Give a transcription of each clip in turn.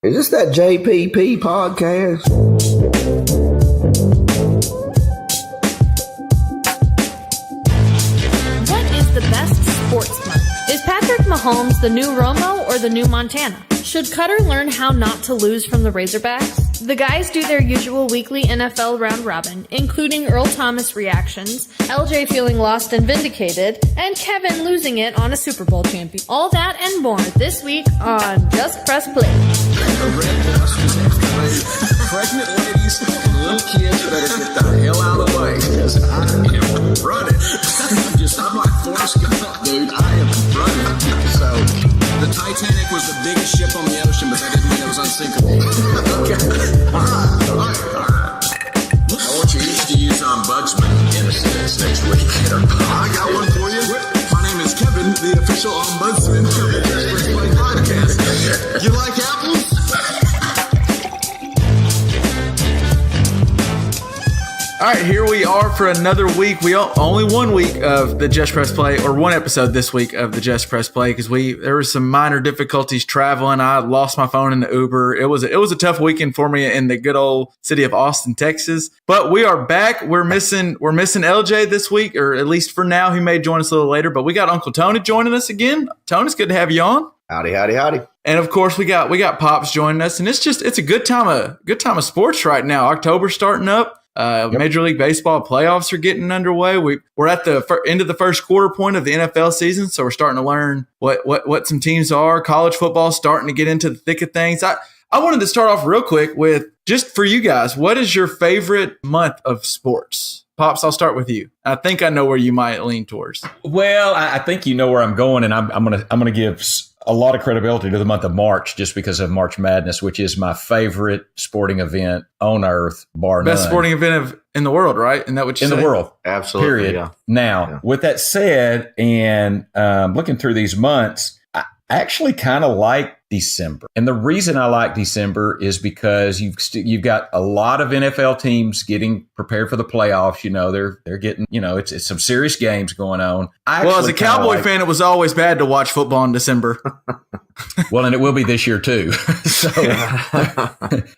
Is this that JPP podcast? What is the best sports month? Is Patrick Mahomes the new Romo or the new Montana? Should Koetter learn how not to lose from the Razorbacks? The guys do their usual weekly NFL round robin, including Earl Thomas reactions, LJ feeling lost and vindicated, and Kevin losing it on a Super Bowl champion. All that and more this week on Just Press Play. Pregnant ladies and little kids better get the hell out of the way because I am running. I'm like Forrest Gump, dude. I am running. So the Titanic was the biggest ship on the ocean, but that didn't mean it was unsinkable. Okay. All right. I want you each to use ombudsman in a sentence next week. I got one for you. My name is Kevin, the official ombudsman of the Just Press Play podcast. You like apples? All right, here we are for another week. Only 1 week of the Just Press Play, or one episode this week of the Just Press Play, because there were some minor difficulties traveling. I lost my phone in the Uber. It was a tough weekend for me in the good old city of Austin, Texas. But we are back. We're missing LJ this week, or at least for now. He may join us a little later. But we got Uncle Tony joining us again. Tony, it's good to have you on. Howdy, howdy, howdy. And of course, we got Pops joining us, and it's a good time of sports right now. October's starting up. Major League Baseball playoffs are getting underway. We're at the end of the first quarter point of the NFL season, so we're starting to learn what some teams are. College football starting to get into the thick of things. I wanted to start off real quick with, just for you guys, what is your favorite month of sports? Pops, I'll start with you. I think I know where you might lean towards. Well, I think you know where I'm going, and I'm gonna give a lot of credibility to the month of March just because of March Madness, which is my favorite sporting event on earth, bar none. Best sporting event in the world, right? Isn't that what you say? In the world. Absolutely. Period. Yeah. Now, with that said, and looking through these months, I actually kind of like December. And the reason I like December is because you've got a lot of NFL teams getting prepared for the playoffs. You know, they're getting, it's some serious games going on. Well, as a Cowboy fan, it was always bad to watch football in December. Well, and it will be this year too. So,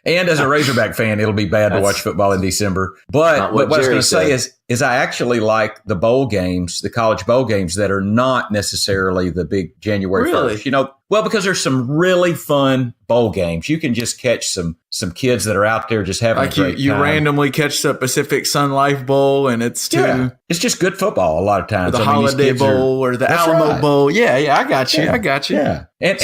and as a Razorback fan, it'll be bad to watch football in December. But what I was going to say is I actually like the bowl games, the college bowl games that are not necessarily the big January 1st. Well, because there's some really fun bowl games. You can just catch some kids that are out there just having a great time. You randomly catch the Pacific Sun Life Bowl, and it's just good football a lot of times. Or the Holiday Bowl or the Alamo Bowl. Yeah, I got you. Yeah. And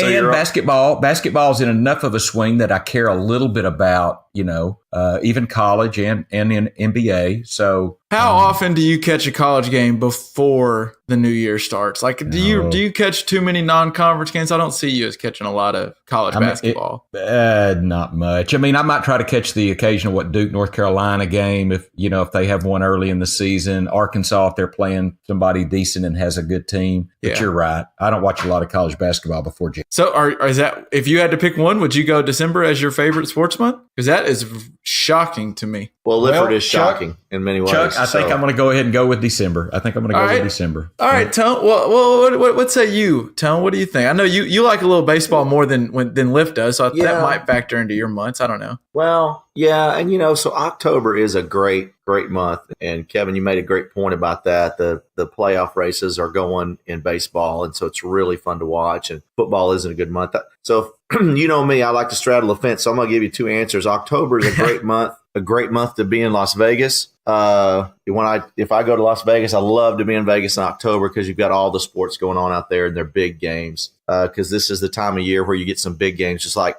basketball's in enough of a swing that I care a little bit about, even college and in NBA. So how often do you catch a college game before the new year starts? Like, do you catch too many non-conference games? I don't see you as catching a lot of college basketball. Not much. I mean, I might try to catch the occasional Duke, North Carolina game if they have one early in the season. Arkansas, if they're playing somebody decent and has a good team. But you're right. I don't watch a lot of college basketball before January. So is that, if you had to pick one, would you go December as your favorite sports month? Because that is shocking to me. Well, Lifford is shocking in many ways. Chuck, I think I'm going to go ahead and go with December. I think I'm going to go with December. All right, Tone. Well, what say you, Tone? What do you think? I know you like a little baseball more than Lift does, so that might factor into your months. I don't know. Well, yeah, and so October is a great month, and Kevin, you made a great point about that. The playoff races are going in baseball, and so it's really fun to watch. And football isn't a good month, so you know me, I like to straddle the fence. So I'm going to give you two answers. October is a great month. A great month to be in Las Vegas. If I go to Las Vegas, I love to be in Vegas in October because you've got all the sports going on out there and they're big games. Because this is the time of year where you get some big games, just like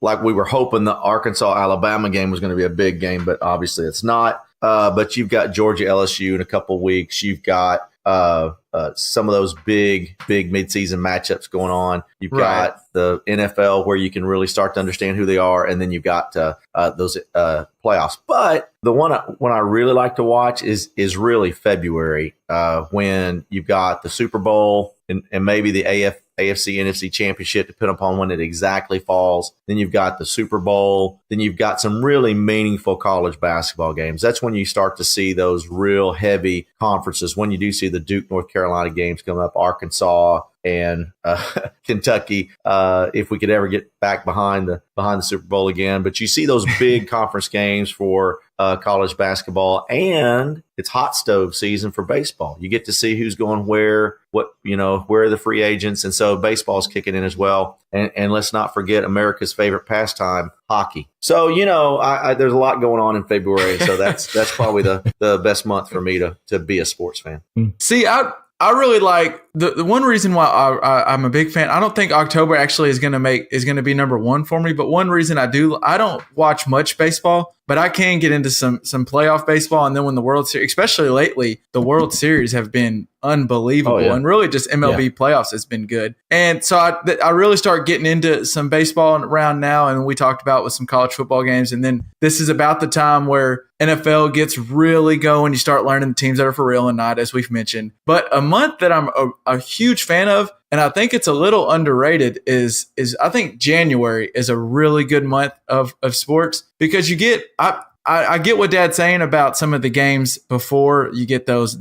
like we were hoping the Arkansas-Alabama game was going to be a big game, but obviously it's not. But you've got Georgia-LSU in a couple of weeks. You've got some of those big midseason matchups going on. You've got the NFL where you can really start to understand who they are, and then you've got those playoffs. But the one I really like to watch is really February when you've got the Super Bowl and maybe the AFC, NFC championship, depending upon when it exactly falls. Then you've got the Super Bowl. Then you've got some really meaningful college basketball games. That's when you start to see those real heavy conferences. When you do see the Duke, North Carolina Carolina games coming up, Arkansas and Kentucky, if we could ever get back behind the Super Bowl again. But you see those big conference games for college basketball, and it's hot stove season for baseball. You get to see who's going where are the free agents, and so baseball's kicking in as well. And let's not forget America's favorite pastime, hockey. So there's a lot going on in February. So that's probably the best month for me to be a sports fan. See, I really like the one reason why I'm a big fan. I don't think October actually is going to be number one for me. But one reason I don't watch much baseball, but I can get into some playoff baseball. And then when the World Series, especially lately, the World Series have been unbelievable. And really just MLB playoffs has been good. And so I really start getting into some baseball around now. And we talked about with some college football games. And then this is about the time where NFL gets really going. You start learning the teams that are for real and not, as we've mentioned. But a month that I'm a huge fan of, and I think it's a little underrated, is I think January is a really good month of sports, because you get I get what Dad's saying about some of the games before. You get those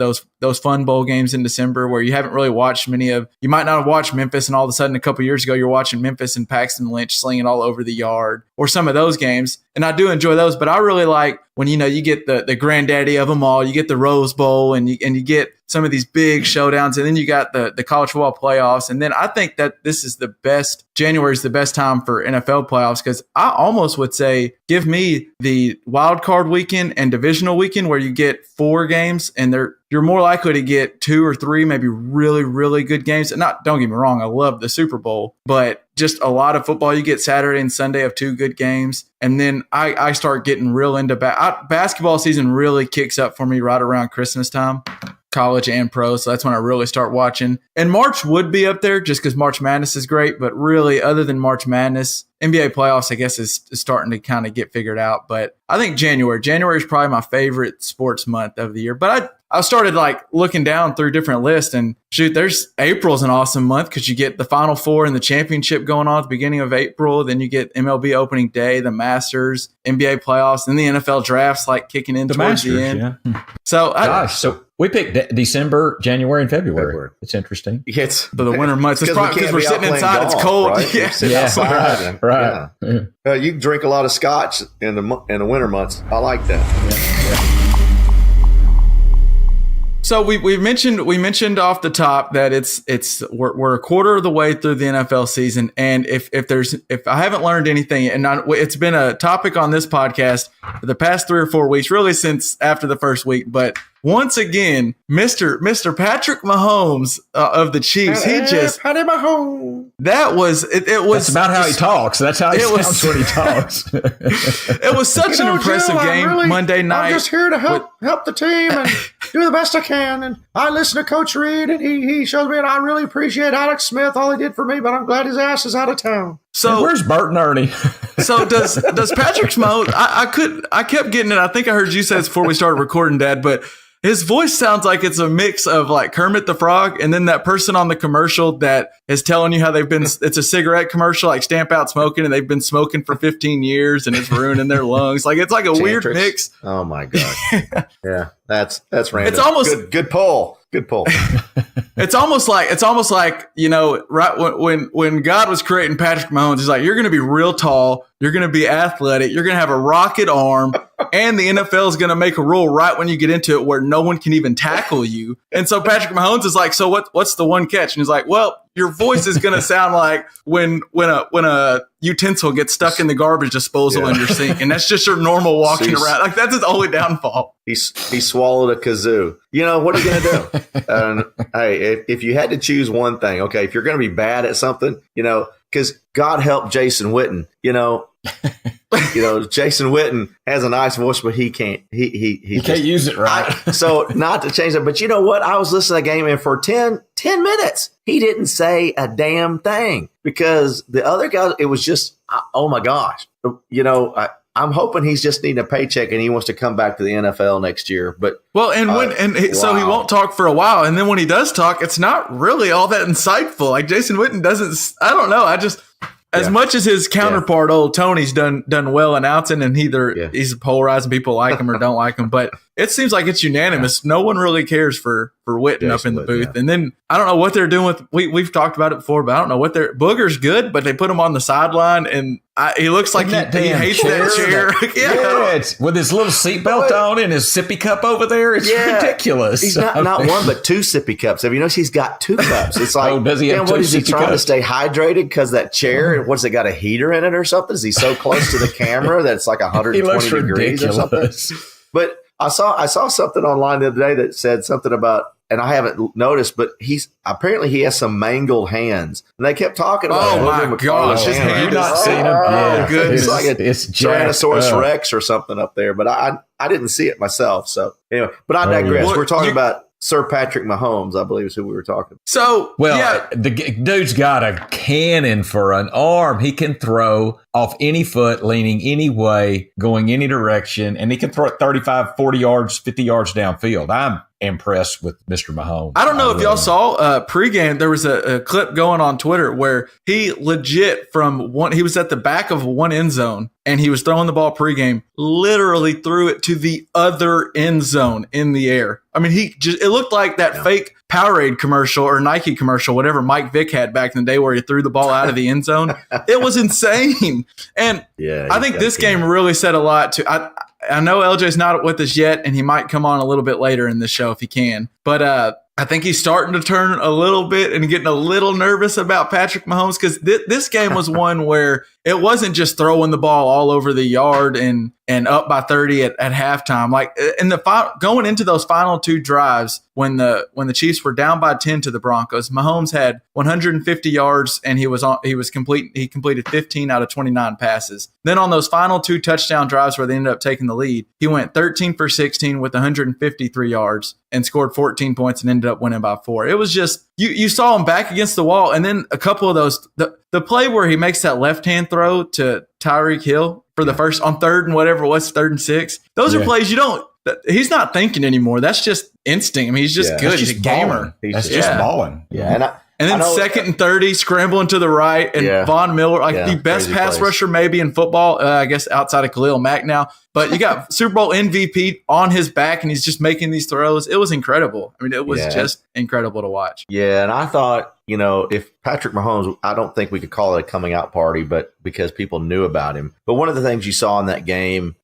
fun bowl games in December where you haven't really watched many of. You might not have watched Memphis, and all of a sudden a couple years ago you're watching Memphis and Paxton Lynch slinging all over the yard, or some of those games. And I do enjoy those, but I really like when you get the granddaddy of them all. You get the Rose Bowl, and you get some of these big showdowns, and then you got the college football playoffs. And then I think that this is January is the best time for NFL playoffs, because I almost would say give me the wild card weekend and divisional weekend where you get 4 games, and you're more likely to get 2 or 3 maybe really, really good games. And don't get me wrong, I love the Super Bowl, but just a lot of football. You get Saturday and Sunday of 2 good games. And then I start getting real into basketball season really kicks up for me right around Christmas time, college and pro. So that's when I really start watching. And March would be up there just because March Madness is great. But really, other than March Madness, NBA playoffs, I guess, is starting to kind of get figured out. But I think January is probably my favorite sports month of the year. But I started looking down through different lists, and there's April's an awesome month because you get the Final Four and the championship going on at the beginning of April. Then you get MLB opening day, the Masters, NBA playoffs, and the NFL drafts kicking in towards the end. Yeah. So we picked December, January, and February. It's interesting. It's the winter months. It's probably because we're sitting inside. Golf, it's cold. Right? Yeah. Outside. Right. Yeah. You can drink a lot of scotch in the winter months. I like that. Yeah. So we mentioned off the top that we're a quarter of the way through the NFL season, and if I haven't learned anything, and it's been a topic on this podcast for the past 3 or 4 weeks, really since after the first week, but once again, Mr. Patrick Mahomes of the Chiefs, Patty Mahomes. That was it was. That's about how he talks. That's how he sounds when he talks. It was such an impressive game Monday night. I'm just here to help the team and do the best I can. And I listen to Coach Reed, and he shows me, and I really appreciate Alex Smith, all he did for me. But I'm glad his ass is out of town. So and where's Bert and Ernie? So does Patrick Mahomes? I kept getting it. I think I heard you say this before we started recording, Dad, but his voice sounds like it's a mix of Kermit the Frog and then that person on the commercial that is telling you how it's a cigarette commercial, Stamp Out Smoking, and they've been smoking for 15 years and it's ruining their lungs. It's like a weird mix. Oh my gosh. Yeah, that's random. It's almost good pull. Good pull. It's almost like right when God was creating Patrick Mahomes, he's like, you're going to be real tall, you're going to be athletic, you're going to have a rocket arm, and the NFL is going to make a rule right when you get into it where no one can even tackle you. And so Patrick Mahomes is like, so what's the one catch? And he's like, well, your voice is going to sound like when a utensil gets stuck in the garbage disposal in your sink, and that's just your normal walking around. That's his only downfall. He swallowed a kazoo. What are you going to do? Hey, if you had to choose one thing, okay, if you're going to be bad at something, because God help Jason Witten, Jason Witten has a nice voice, but he can't. He can't use it right. So not to change it, but you know what? I was listening to the game, and for 10 minutes, he didn't say a damn thing because the other guys, it was just, oh my gosh. I'm hoping he's just needing a paycheck and he wants to come back to the NFL next year. But so he won't talk for a while, and then when he does talk, it's not really all that insightful. Jason Witten doesn't. I don't know. As much as his counterpart, old Tony's done well announcing, and he's polarizing, people like him or don't like him, but it seems like it's unanimous. No one really cares for Witten up in the booth. And then I don't know what they're doing with, we've talked about it before, but I don't know what Booger's good, but they put him on the sideline and he looks like he hates that chair. It's with his little seatbelt on and his sippy cup over there. It's ridiculous. He's not one, but 2 sippy cups. Have you noticed he's got 2 cups? It's like, does he have 2 what is he trying cups? to stay hydrated because that chair, and what's it got, a heater in it or something? Is he so close to the camera that it's like 120 degrees or something? But I saw something online the other day that said something about, and I haven't noticed, but he has some mangled hands, and they kept talking about. Oh my gosh! Have you not seen him? Oh, goodness. It's like a Tyrannosaurus Rex or something up there, but I didn't see it myself. So anyway, but I digress. We're talking about Sir Patrick Mahomes, I believe is who we were talking about. So, the dude's got a cannon for an arm. He can throw off any foot, leaning any way, going any direction, and he can throw it 35, 40 yards, 50 yards downfield. I'm impressed with Mr. Mahomes. I don't know if y'all saw pregame. There was a clip going on Twitter where he legit he was at the back of one end zone and he was throwing the ball pregame, literally threw it to the other end zone in the air. I mean, it looked like that fake Powerade commercial or Nike commercial, whatever Mike Vick had back in the day where he threw the ball out of the end zone. It was insane. And I think this game really said a lot to, I know LJ's not with us yet, and he might come on a little bit later in the show if he can. But I think he's starting to turn a little bit and getting a little nervous about Patrick Mahomes because this game was one where it wasn't just throwing the ball all over the yard and up by 30 at halftime. Like in going into those final 2 drives when the Chiefs were down by 10 to the Broncos, Mahomes had 150 yards and he completed 15 out of 29 passes. Then on those final 2 touchdown drives where they ended up taking the lead, he went 13 for 16 with 153 yards and scored 14 points and ended up winning by 4. It was just, you saw him back against the wall. And then a couple of those, the play where he makes that left-hand throw to Tyreek Hill for the first on 3rd and whatever it was, 3rd and 6. Those are plays he's not thinking anymore. That's just instinct. I mean, he's just good. He's a gamer. That's just balling. Yeah. And then 2nd and 30, scrambling to the right, and Von Miller, the best pass rusher maybe in football, I guess outside of Khalil Mack now. But you got Super Bowl MVP on his back, and he's just making these throws. It was incredible. I mean, it was just incredible to watch. Yeah, and I thought, if Patrick Mahomes, I don't think we could call it a coming out party, but because people knew about him. But one of the things you saw in that game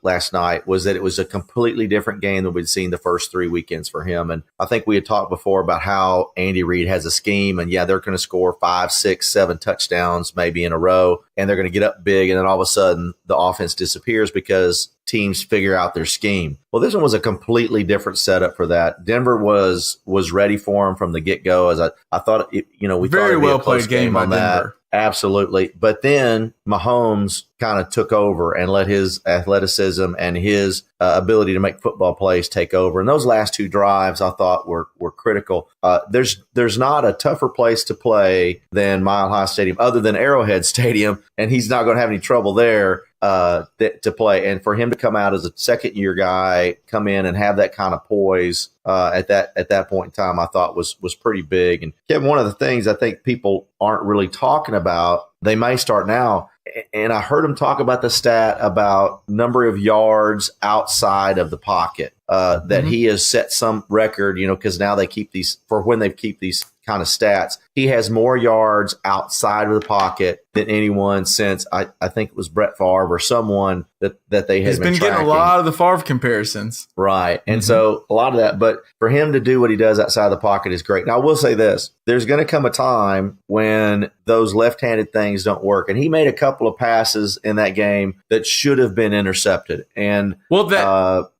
last night was that it was a completely different game than we'd seen the first 3 weekends for him. And I think we had talked before about how Andy Reid has a scheme, and they're going to score 5, 6, 7 touchdowns maybe in a row, and they're going to get up big, and then all of a sudden the offense disappears because teams figure out their scheme. Well, this one was a completely different setup for that. Denver was ready for him from the get-go. As I thought, we very thought well played game by Denver. Absolutely. But then Mahomes kind of took over and let his athleticism and his ability to make football plays take over. And those last 2 drives I thought were critical. There's not a tougher place to play than Mile High Stadium other than Arrowhead Stadium, and he's not going to have any trouble there to play. And for him to come out as a second-year guy, come in and have that kind of poise at that point in time, I thought was pretty big. And Kevin, one of the things I think people aren't really talking about, they may start now, and I heard him talk about the stat about number of yards outside of the pocket, that he has set some record, because now they keep these for when they keep these kind of stats. He has more yards outside of the pocket than anyone since I think it was Brett Favre or someone that they had been getting a lot of the Favre comparisons. Right. And so a lot of that, but for him to do what he does outside of the pocket is great. Now, I will say this, there's going to come a time when those left-handed things don't work. And he made a couple of passes in that game that should have been intercepted. And go ahead.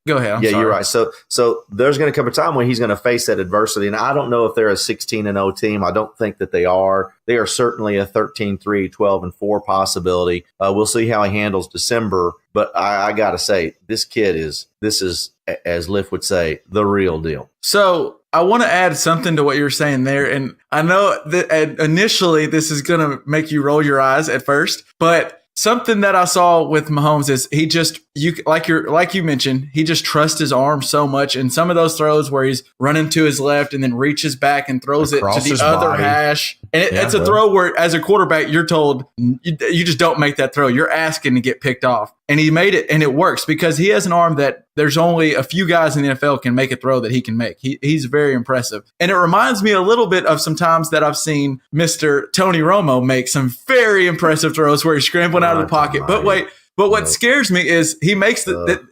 I'm sorry. You're right. So there's going to come a time when he's going to face that adversity. And I don't know if they're a 16-0 team. I don't think that they are. They are certainly a 13-3, 12-4 possibility. We'll see how he handles December. But I got to say, this is, as Liff would say, the real deal. So I want to add something to what you're saying there. And I know that initially this is going to make you roll your eyes at first, but something that I saw with Mahomes is he just like you mentioned, he just trusts his arm so much. And some of those throws where he's running to his left and then reaches back and throws across it to the other hash. And it's a throw where, as a quarterback, you're told you just don't make that throw. You're asking to get picked off. And he made it, and it works because he has an arm that there's only a few guys in the NFL can make a throw that he can make. He's very impressive. And it reminds me a little bit of some times that I've seen Mr. Tony Romo make some very impressive throws where he's scrambling out of the pocket. But what scares me is he makes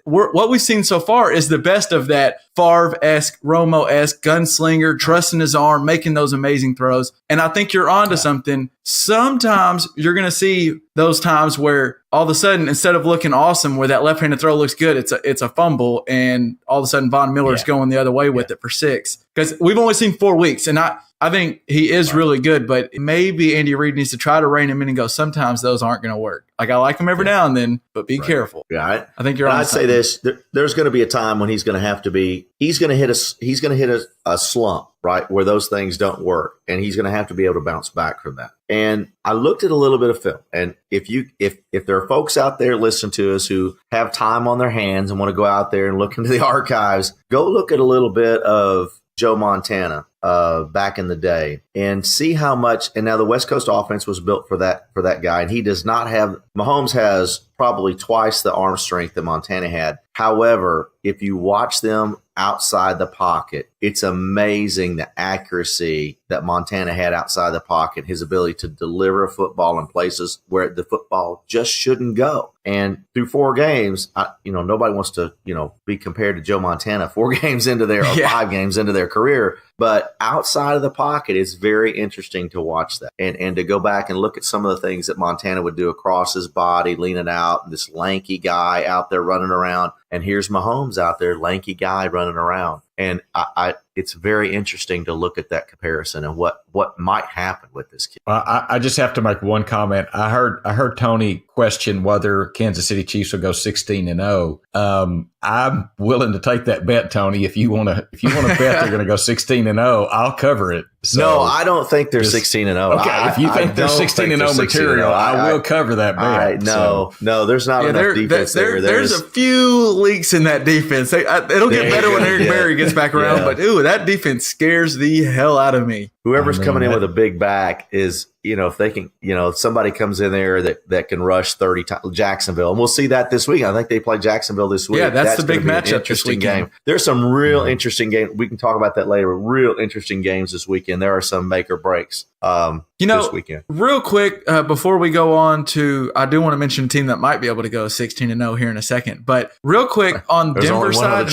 what we've seen so far is the best of that Favre-esque, Romo-esque, gunslinger, trusting his arm, making those amazing throws. And I think you're onto something. Sometimes you're going to see those times where all of a sudden, instead of looking awesome, where that left-handed throw looks good, it's a fumble, and all of a sudden Von Miller's going the other way with it for 6. Because we've only seen 4 weeks, and I think he is really good, but maybe Andy Reid needs to try to rein him in and go, sometimes those aren't going to work. Like, I like him every now and then, but be careful. Yeah, I think you're on. I'd say this, there's going to be a time when he's going to hit a slump, right, where those things don't work, and he's going to have to be able to bounce back from that. And I looked at a little bit of film, and if there are folks out there listening to us who have time on their hands and want to go out there and look into the archives, go look at a little bit of Joe Montana back in the day and see how much. And now the West Coast offense was built for that guy, and he does not have. Mahomes has probably twice the arm strength that Montana had. However, if you watch them outside the pocket, it's amazing the accuracy that Montana had outside the pocket, his ability to deliver a football in places where the football just shouldn't go. And through 4 games, nobody wants to, be compared to Joe Montana 4 games into their, or 5 games into their career. But outside of the pocket, it's very interesting to watch that and to go back and look at some of the things that Montana would do across his body, leaning out, this lanky guy out there running around. And here's Mahomes out there, lanky guy running around. And it's very interesting to look at that comparison and what might happen with this kid. I just have to make one comment. I heard Tony question whether Kansas City Chiefs will go 16-0. I'm willing to take that bet, Tony. If you want to bet they're going to go 16-0, I'll cover it. So, no, I don't think they're 16-0. Okay, if you think they're 16-0 material, I will cover that bet. No, there's not enough defense there. There's a few leaks in that defense. It'll get better when Eric Berry gets back around, but that defense scares the hell out of me. Whoever's coming in with a big back is, if they can, somebody comes in there that can rush 30 times, Jacksonville. And we'll see that this week. I think they play Jacksonville this week. Yeah, that's the big matchup this weekend. Game. There's some real interesting games. We can talk about that later. Real interesting games this weekend. There are some make or breaks this weekend. Real quick, before we go on to, I do want to mention a team that might be able to go 16-0 here in a second. But real quick on Denver side,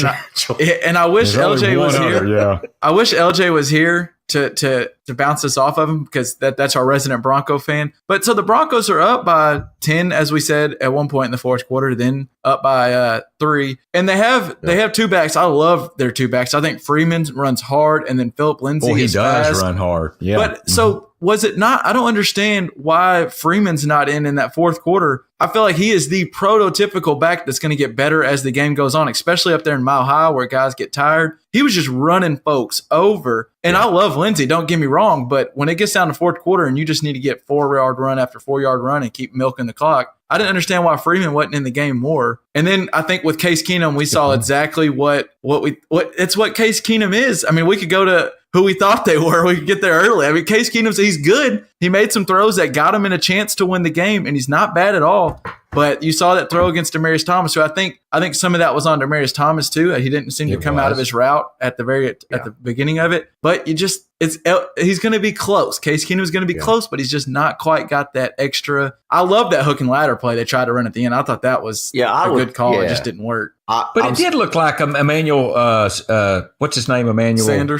and I wish LJ was here. Yeah. I wish LJ was here to bounce this off of him because that's our resident Bronco fan. But so the Broncos are up by 10, as we said, at one point in the fourth quarter, then up by 3. And they have 2 backs. I love their 2 backs. I think Freeman runs hard, and then Phillip Lindsay he does fast. Run hard. Yeah. But so was it not? I don't understand why Freeman's not in that fourth quarter. I feel like he is the prototypical back that's going to get better as the game goes on, especially up there in Mile High where guys get tired. He was just running folks over. And I love Lindsey, don't get me wrong, but when it gets down to fourth quarter and you just need to get 4-yard run after 4-yard run and keep milking the clock, I didn't understand why Freeman wasn't in the game more. And then I think with Case Keenum, we saw exactly what Case Keenum is. I mean, we could go to who we thought they were. We could get there early. I mean, Case Keenum's, he's good. He made some throws that got him in a chance to win the game, and he's not bad at all. But you saw that throw against Demaryius Thomas, who I think some of that was on Demaryius Thomas too. He didn't seem to come out of his route at the beginning of it. But he's going to be close. Case Keenum's going to be close, but he's just not quite got that extra. I love that hook and ladder play they tried to run at the end. I thought that was a good call. It just didn't work. But it did look like Emmanuel, what's his name? Emmanuel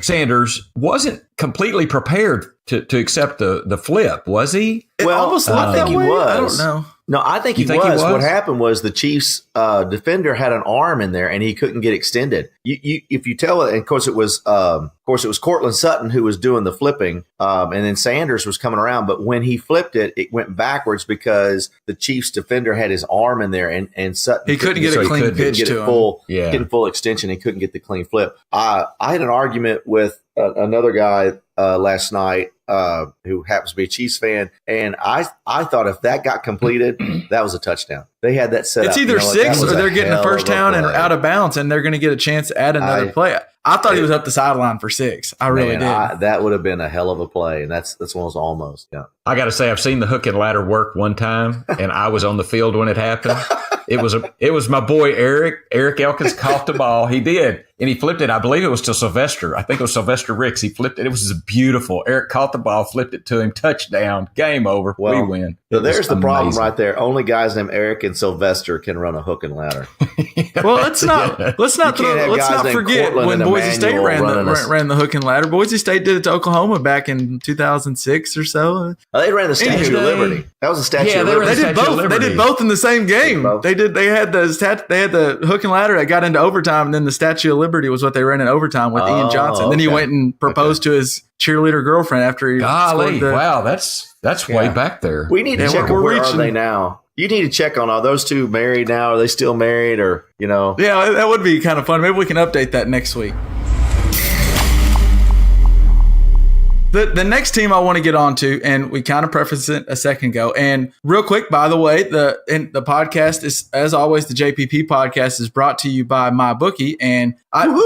Sanders wasn't completely prepared to accept the flip, was he? It almost looked that way. He was. I don't know. No, I think he was. What happened was the Chiefs defender had an arm in there and he couldn't get extended. If you tell it, and of course it was course, it was Cortland Sutton who was doing the flipping, and then Sanders was coming around. But when he flipped it, it went backwards because the Chiefs defender had his arm in there, and Sutton he couldn't get a clean pitch to him. Getting full extension. He couldn't get the clean flip. I had an argument with another guy last night who happens to be a Chiefs fan, and I thought if that got completed, that was a touchdown. They had that set up. It's either 6 or they're getting the first down and out of bounds, and they're going to get a chance to add another play. I thought he was up the sideline for 6. I really did. That would have been a hell of a play, and that's one of those almost. Yeah. I got to say, I've seen the hook and ladder work one time, and I was on the field when it happened. It was my boy Eric. Eric Elkins caught the ball. He did. And he flipped it. I believe it was to Sylvester. I think it was Sylvester Ricks. He flipped it. It was beautiful. Eric caught the ball, flipped it to him. Touchdown. Game over. We win. So there's the problem right there. Only guys named Eric and Sylvester can run a hook and ladder. Well, let's not forget when Boise State ran the hook and ladder. Boise State did it to Oklahoma back in 2006 or so. They ran the Statue of Liberty. That was a Statue of Liberty. They did both. They did both in the same game. They had the hook and ladder that got into overtime, and then the Statue of Liberty was what they ran in overtime with Ian Johnson. Okay. Then he went and proposed to his cheerleader girlfriend after he scored the. Wow, that's way back there. We need to check where are they now. You need to check on, are those two married now? Are they still married, or Yeah, that would be kind of fun. Maybe we can update that next week. The next team I want to get on to, and we kind of prefaced it a second ago. And real quick, by the way, the podcast is, as always, the JPP podcast is brought to you by MyBookie. And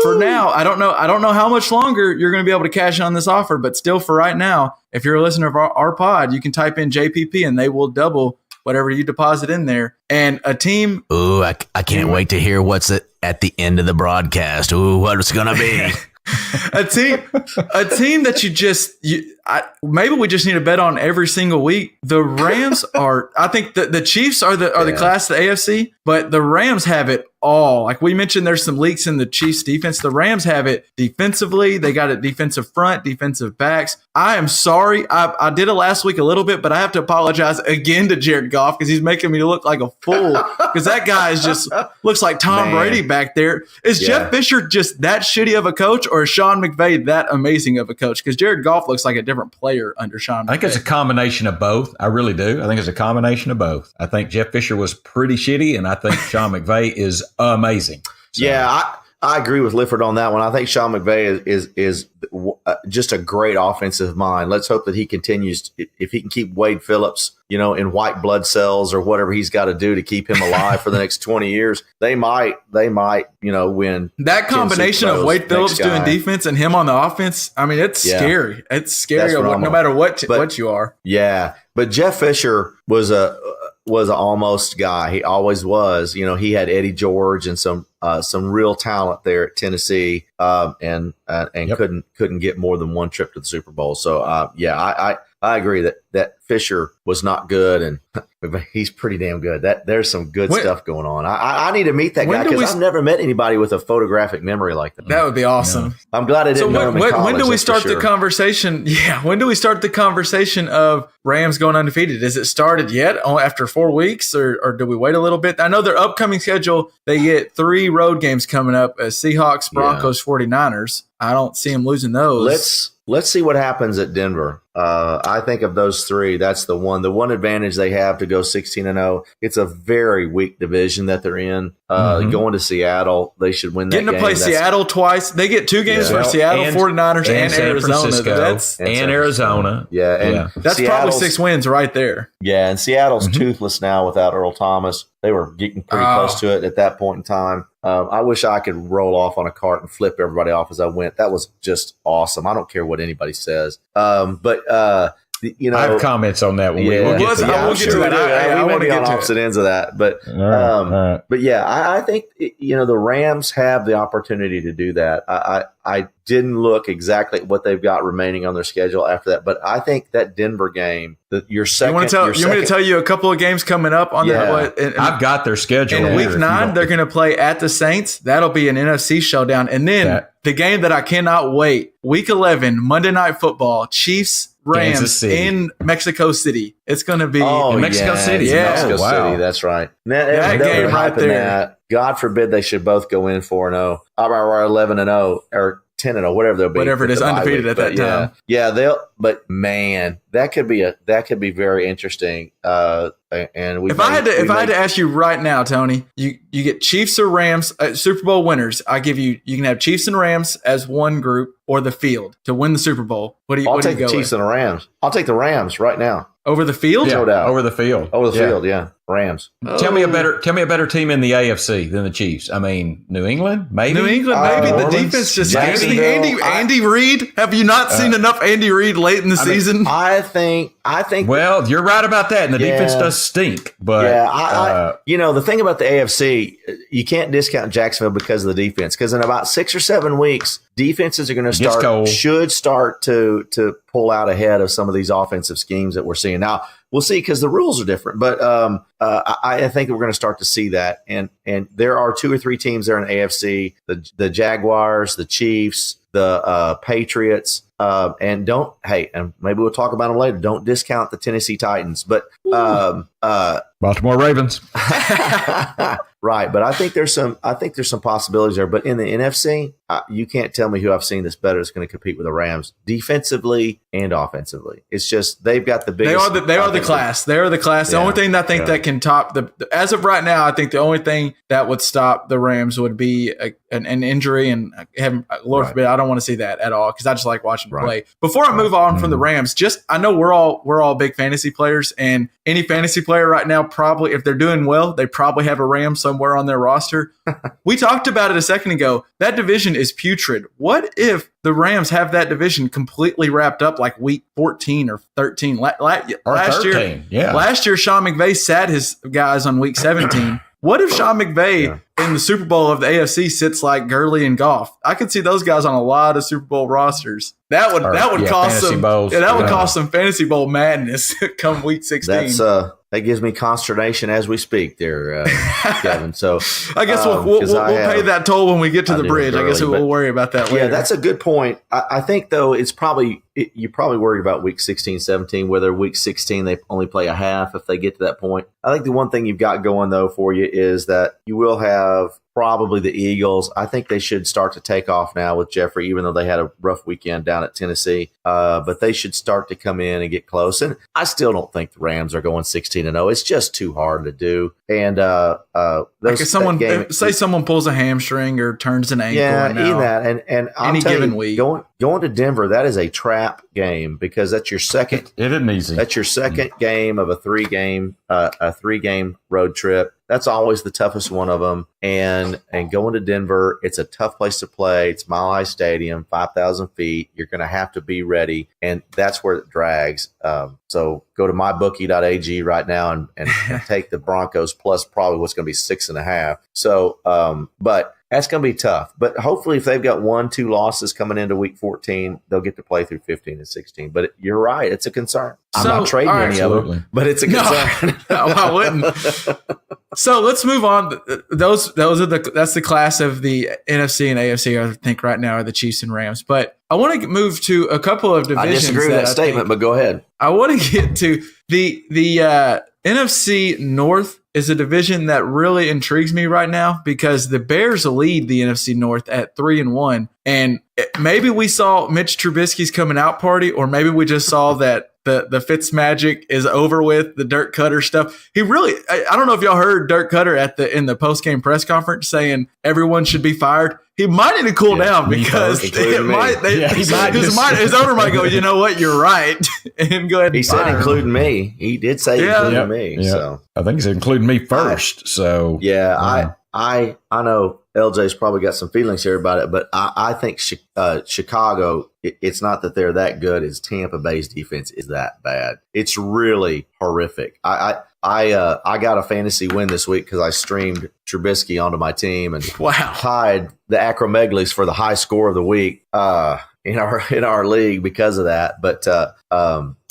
for now, I don't know how much longer you're going to be able to cash on this offer, but still, for right now, if you're a listener of our pod, you can type in JPP and they will double whatever you deposit in there. And a team. Ooh, I can't wait to hear what's at the end of the broadcast. Ooh, what it's going to be. a team that maybe we just need to bet on every single week. The Rams are, I think the Chiefs are the class of the AFC, but the Rams have it all. Like we mentioned, there's some leaks in the Chiefs defense. The Rams have it defensively. They got it defensive front, defensive backs. I am sorry. I did it last week a little bit, but I have to apologize again to Jared Goff because he's making me look like a fool because that guy looks like Tom Brady back there. Is Jeff Fisher just that shitty of a coach, or is Sean McVay that amazing of a coach? Because Jared Goff looks like a different player under Sean McVay. I think it's a combination of both. I really do. I think it's a combination of both. I think Jeff Fisher was pretty shitty, and I think Sean McVay is amazing. So. Yeah, I agree with Lifford on that one. I think Sean McVay is just a great offensive mind. Let's hope that he continues. If he can keep Wade Phillips, in white blood cells or whatever he's got to do to keep him alive for the next 20 years, they might, win. That combination of Wade Phillips doing defense and him on the offense, I mean, it's scary. It's scary no matter what you are. Yeah, but Jeff Fisher was an almost guy. He always was. He had Eddie George and some real talent there at Tennessee, and couldn't get more than one trip to the Super Bowl. So I agree that Fisher was not good, and he's pretty damn good. There's some good stuff going on. I need to meet that guy because I've never met anybody with a photographic memory like that. That would be awesome. Yeah. I'm glad I didn't know him in college. When do we start the conversation? Yeah, when do we start the conversation of Rams going undefeated? Is it started yet after 4 weeks, or do we wait a little bit? I know their upcoming schedule, they get 3 road games coming up: Seahawks, Broncos, 49ers. I don't see them losing those. Let's see what happens at Denver. I think of those 3, that's the one. The one advantage they have to go 16-0. It's a very weak division that they're in. Going to Seattle, they should win that game. Getting to play Seattle twice. They get 2 games for Seattle, 49ers, and Arizona. Arizona. Yeah. That's probably 6 wins right there. Yeah, and Seattle's toothless now without Earl Thomas. They were getting pretty close to it at that point in time. I wish I could roll off on a cart and flip everybody off as I went. That was just awesome. I don't care what anybody says. I have comments on that. We'll get to that. We may be on opposite ends of that, but I think the Rams have the opportunity to do that. I didn't look exactly at what they've got remaining on their schedule after that, but I think that Denver game, your second. You want me to tell you a couple of games coming up on that? I've got their schedule. In week 9, they're going to play at the Saints. That'll be an NFC showdown, and then the game that I cannot wait: Week 11, Monday Night Football, Chiefs. Rams in Mexico City. It's going to be in Mexico City. Yeah, Mexico City. That's right. That game right there. God forbid they should both go in 4-0. Or 11-0 or 10-0, whatever they'll be. Whatever it is, undefeated at that time. Yeah, but man, that could be very interesting. And if I had to ask you right now, Tony, you get Chiefs or Rams, Super Bowl winners. You can have Chiefs and Rams as one group or the field to win the Super Bowl. I'll take the Chiefs and the Rams. I'll take the Rams right now. Over the field? Yeah, no doubt. Over the field. Over the field, yeah. Rams. Tell me a better team in the AFC than the Chiefs. I mean, New England, maybe. The defense just scares me. Andy Reid. Have you not seen enough Andy Reid late in the season? I think. Well, you're right about that, and the defense does stink. But the thing about the AFC, you can't discount Jacksonville because of the defense. Because in about 6 or 7 weeks, defenses are going to should start to pull out ahead of some of these offensive schemes that we're seeing now. We'll see because the rules are different, but I think we're going to start to see that. And there are 2 or 3 teams there in the AFC: the Jaguars, the Chiefs, the Patriots, and maybe we'll talk about them later. Don't discount the Tennessee Titans, but Baltimore Ravens. Right, but I think there's some possibilities there. But in the NFC, you can't tell me who I've seen that's better that's going to compete with the Rams defensively and offensively. It's just they've got the biggest. They are the class. They are the class. The only thing that I think that can top as of right now, I think the only thing that would stop the Rams would be an injury, and Lord forbid, I don't want to see that at all because I just like watching them play. Before I move on from the Rams, I know we're all big fantasy players, and any fantasy player right now probably, if they're doing well, they probably have a Ram somewhere on their roster. We talked about it a second ago. That division is putrid. What if the Rams have that division completely wrapped up like week 14 or 13? Last year, Sean McVay sat his guys on week 17. What if Sean McVay in the Super Bowl of the AFC sits like Gurley and Goff? I could see those guys on a lot of Super Bowl rosters. That would cost some bowls. That would cost some fantasy bowl madness come week 16. That gives me consternation as we speak there, Kevin. So I guess we'll pay that toll when we get to the bridge. I guess we'll worry about that later. Yeah, that's a good point. I think, though, you're probably worried about week 16, 17, whether week 16 they only play a half if they get to that point. I think the one thing you've got going, though, for you is that you will have probably the Eagles. I think they should start to take off now with Jeffrey, even though they had a rough weekend down at Tennessee. But they should start to come in and get close. And I still don't think the Rams are going 16-0. It's just too hard to do. And someone pulls a hamstring or turns an ankle. Yeah, and I'll tell given you, week. Going to Denver, that is a trap game because that's your second. It isn't easy. That's your second game of a three-game road trip. That's always the toughest one of them. And going to Denver, it's a tough place to play. It's Mile High Stadium, 5,000 feet. You're going to have to be ready, and that's where it drags. So go to mybookie.ag right now and take the Broncos plus probably what's going to be 6.5. So, but that's going to be tough. But hopefully if they've got 1-2 losses coming into week 14, they'll get to play through 15 and 16. But you're right. It's a concern. I'm not trading any of them, but it's a concern. No, I wouldn't. So let's move on. That's the class of the NFC and AFC, I think, right now are the Chiefs and Rams. But I want to move to a couple of divisions. I disagree with that statement, but go ahead. I want to get to the NFC North is a division that really intrigues me right now because the Bears lead the NFC North at 3-1. And maybe we saw Mitch Trubisky's coming out party, or maybe we just saw that the Fitz magic is over with, the Dirk Koetter stuff. He really, I don't know if y'all heard Dirk Koetter in the post-game press conference saying everyone should be fired. He might need to cool down because his owner might go, you know what, you're right, and go ahead. He said including me. He did say including me. Yeah. So I think he's including me first. I know LJ's probably got some feelings here about it, but I think Chicago, it's not that they're that good. It's Tampa Bay's defense is that bad. It's really horrific. I got a fantasy win this week because I streamed Trubisky onto my team and tied the Acromegalies for the high score of the week in our league because of that. But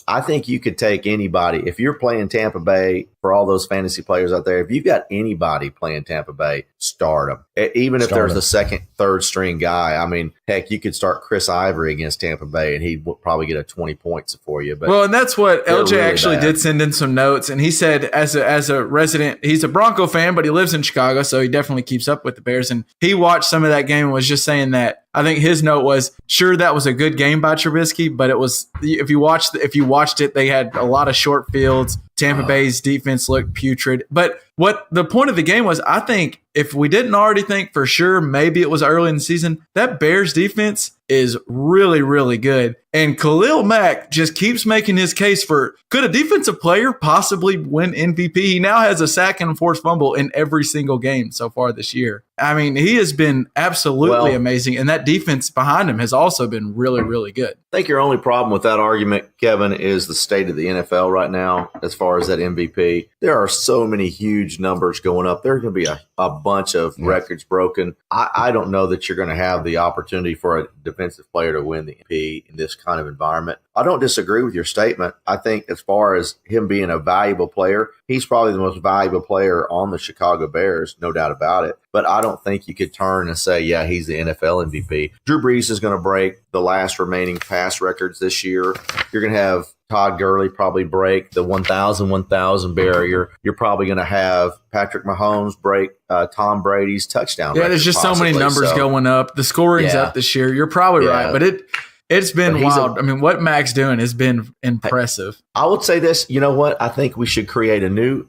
I think you could take anybody. If you're playing Tampa Bay, for all those fantasy players out there, if you've got anybody playing Tampa Bay, start him. Even if there's a second, third string guy. I mean, heck, you could start Chris Ivory against Tampa Bay, and he'd probably get a 20 points for you. But well, and that's what LJ really actually bad. did send in some notes, and he said as a resident, he's a Bronco fan, but he lives in Chicago, so he definitely keeps up with the Bears. And he watched some of that game and was just saying that I think his note was, sure, that was a good game by Trubisky, but it was if you watched it, they had a lot of short fields. Tampa Bay's defense looked putrid. But what the point of the game was, I think if we didn't already think for sure, maybe it was early in the season, that Bears defense is really, really good. And Khalil Mack just keeps making his case for, could a defensive player possibly win MVP? He now has a sack and a forced fumble in every single game so far this year. I mean, he has been absolutely amazing. And that defense behind him has also been really, really good. I think your only problem with that argument, Kevin, is the state of the NFL right now as far as that MVP. There are so many huge numbers going up. There's going to be a bunch of records broken. I don't know that you're going to have the opportunity for a defensive player to win the MVP in this kind of environment. I don't disagree with your statement. I think as far as him being a valuable player, he's probably the most valuable player on the Chicago Bears, no doubt about it. But I don't think you could turn and say, yeah, he's the NFL MVP. Drew Brees is going to break the last remaining pass records this year. You're going to have Todd Gurley probably break the 1,000 barrier. You're probably going to have Patrick Mahomes break Tom Brady's touchdown record. Yeah, there's just so many numbers going up. The scoring's up this year. You're probably right, but it's been wild. I mean, what Mac's doing has been impressive. I would say this. You know what? I think we should create a new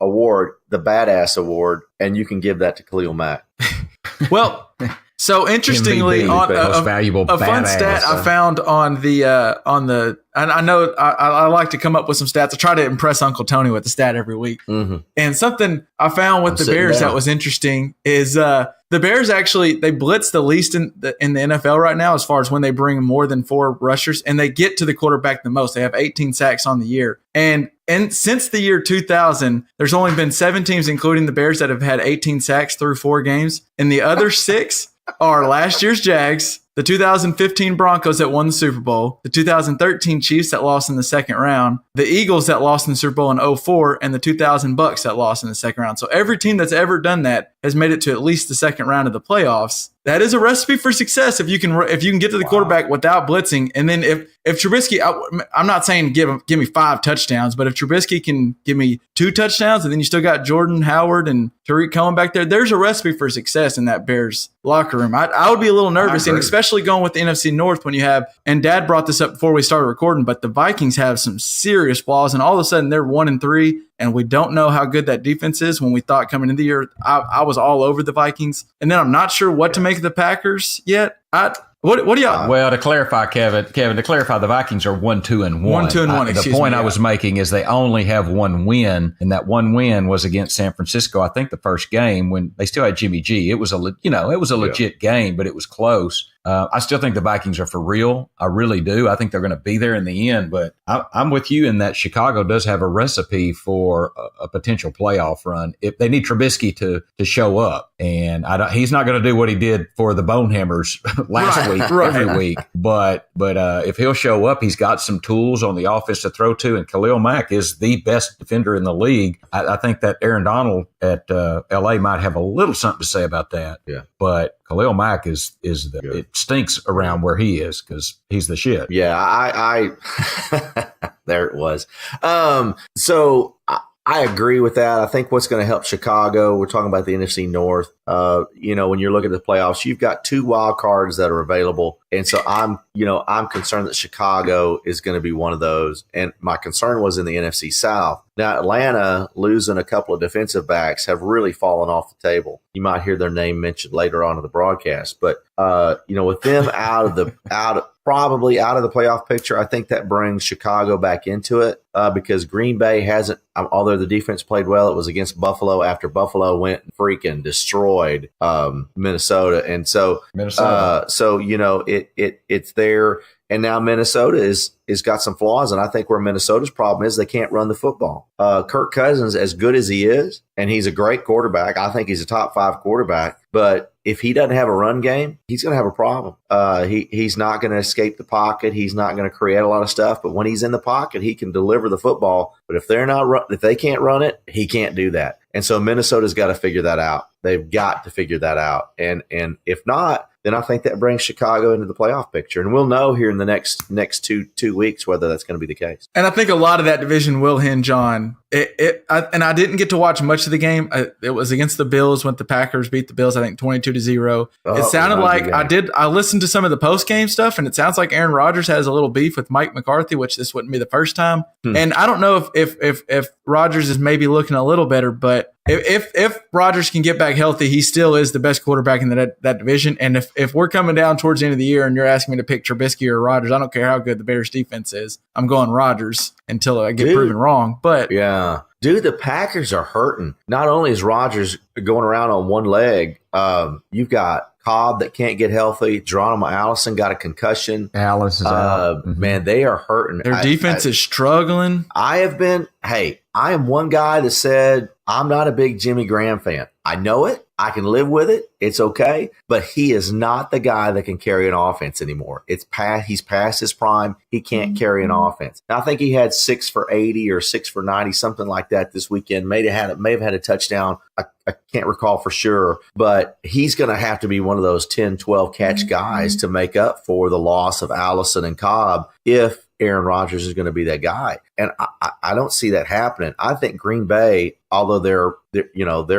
award, the Badass Award, and you can give that to Khalil Mack. Well, so interestingly, MVP, on most valuable a fun stat I found on the and I know I like to come up with some stats. I try to impress Uncle Tony with the stat every week. Mm-hmm. And something I found with the Bears that was interesting is the Bears actually, they blitz the least in the NFL right now as far as when they bring more than 4 rushers, and they get to the quarterback the most. They have 18 sacks on the year. And since the year 2000, there's only been 7 teams, including the Bears, that have had 18 sacks through 4 games. And the other 6 are last year's Jags, the 2015 Broncos that won the Super Bowl, the 2013 Chiefs that lost in the second round, the Eagles that lost in the Super Bowl in 2004, and the 2000 Bucks that lost in the second round. So every team that's ever done that has made it to at least the second round of the playoffs. That is a recipe for success if you can get to the quarterback without blitzing. And then if Trubisky, I'm not saying give me 5 touchdowns, but if Trubisky can give me 2 touchdowns, and then you still got Jordan Howard and Tariq Cohen back there, there's a recipe for success in that Bears locker room. I would be a little nervous, and especially going with the NFC North when you have, and Dad brought this up before we started recording, but the Vikings have some serious flaws, and all of a sudden they're 1-3. And we don't know how good that defense is. When we thought coming into the year, I was all over the Vikings. And then I'm not sure what to make of the Packers yet. What do y'all? Well, to clarify, Kevin, the Vikings are 1-2-1. 1-2-1. The point I was making is they only have 1 win, and that 1 win was against San Francisco. I think the first game when they still had Jimmy G. It was a legit game, but it was close. I still think the Vikings are for real. I really do. I think they're going to be there in the end. But I'm with you in that Chicago does have a recipe for a potential playoff run if they need Trubisky to show up. And he's not going to do what he did for the Bonehammers last week, every week. But if he'll show up, he's got some tools on the offense to throw to. And Khalil Mack is the best defender in the league. I think that Aaron Donald at L.A. might have a little something to say about that. Yeah. But Khalil Mack it stinks around where he is because he's the shit. Yeah, I there it was. So I agree with that. I think what's going to help Chicago, we're talking about the NFC North. When you're looking at the playoffs, you've got 2 wild cards that are available. And so I'm concerned that Chicago is going to be one of those. And my concern was in the NFC South. Now, Atlanta losing a couple of defensive backs have really fallen off the table. You might hear their name mentioned later on in the broadcast. But, with them probably out of the playoff picture, I think that brings Chicago back into it because Green Bay hasn't, although the defense played well, it was against Buffalo after Buffalo went and freaking destroyed Minnesota. And so, it's there. And now Minnesota is got some flaws, and I think where Minnesota's problem is they can't run the football. Kirk Cousins, as good as he is, and he's a great quarterback, I think he's a top 5 quarterback, but if he doesn't have a run game, he's going to have a problem. He's not going to escape the pocket. He's not going to create a lot of stuff, but when he's in the pocket, he can deliver the football. But if they can't run it, he can't do that. And so Minnesota's got to figure that out. They've got to figure that out. And if not, then I think that brings Chicago into the playoff picture. And we'll know here in the next two weeks whether that's going to be the case. And I think a lot of that division will hinge on it. I didn't get to watch much of the game. It was against the Bills when the Packers beat the Bills, I think 22-0. It sounded like I listened to some of the post-game stuff, and it sounds like Aaron Rodgers has a little beef with Mike McCarthy, which this wouldn't be the first time. And I don't know if Rodgers is maybe looking a little better, but if Rodgers can get back healthy, he still is the best quarterback in that division. And if we're coming down towards the end of the year and you're asking me to pick Trubisky or Rodgers, I don't care how good the Bears defense is. I'm going Rodgers until I get proven wrong. But yeah, dude, the Packers are hurting. Not only is Rodgers going around on one leg, you've got Cobb that can't get healthy. Geronimo Allison got a concussion. Alice is out. Man, they are hurting. Their defense is struggling. I am one guy that said I'm not a big Jimmy Graham fan. I know it. I can live with it. It's okay. But he is not the guy that can carry an offense anymore. He's past his prime. He can't carry an offense. Now, I think he had 6 for 80 or 6 for 90, something like that this weekend. May have had a touchdown. I can't recall for sure. But he's going to have to be one of those 10, 12 catch guys to make up for the loss of Allison and Cobb if Aaron Rodgers is going to be that guy. And I don't see that happening. I think Green Bay, although they're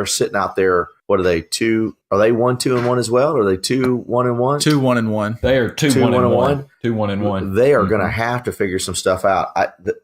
sitting out there, what are they, 2? Are they 1-2-1 as well? Or are they 2-1-1? 2-1-1. They are 2-1-1. 2-1-1. They are going to have to figure some stuff out.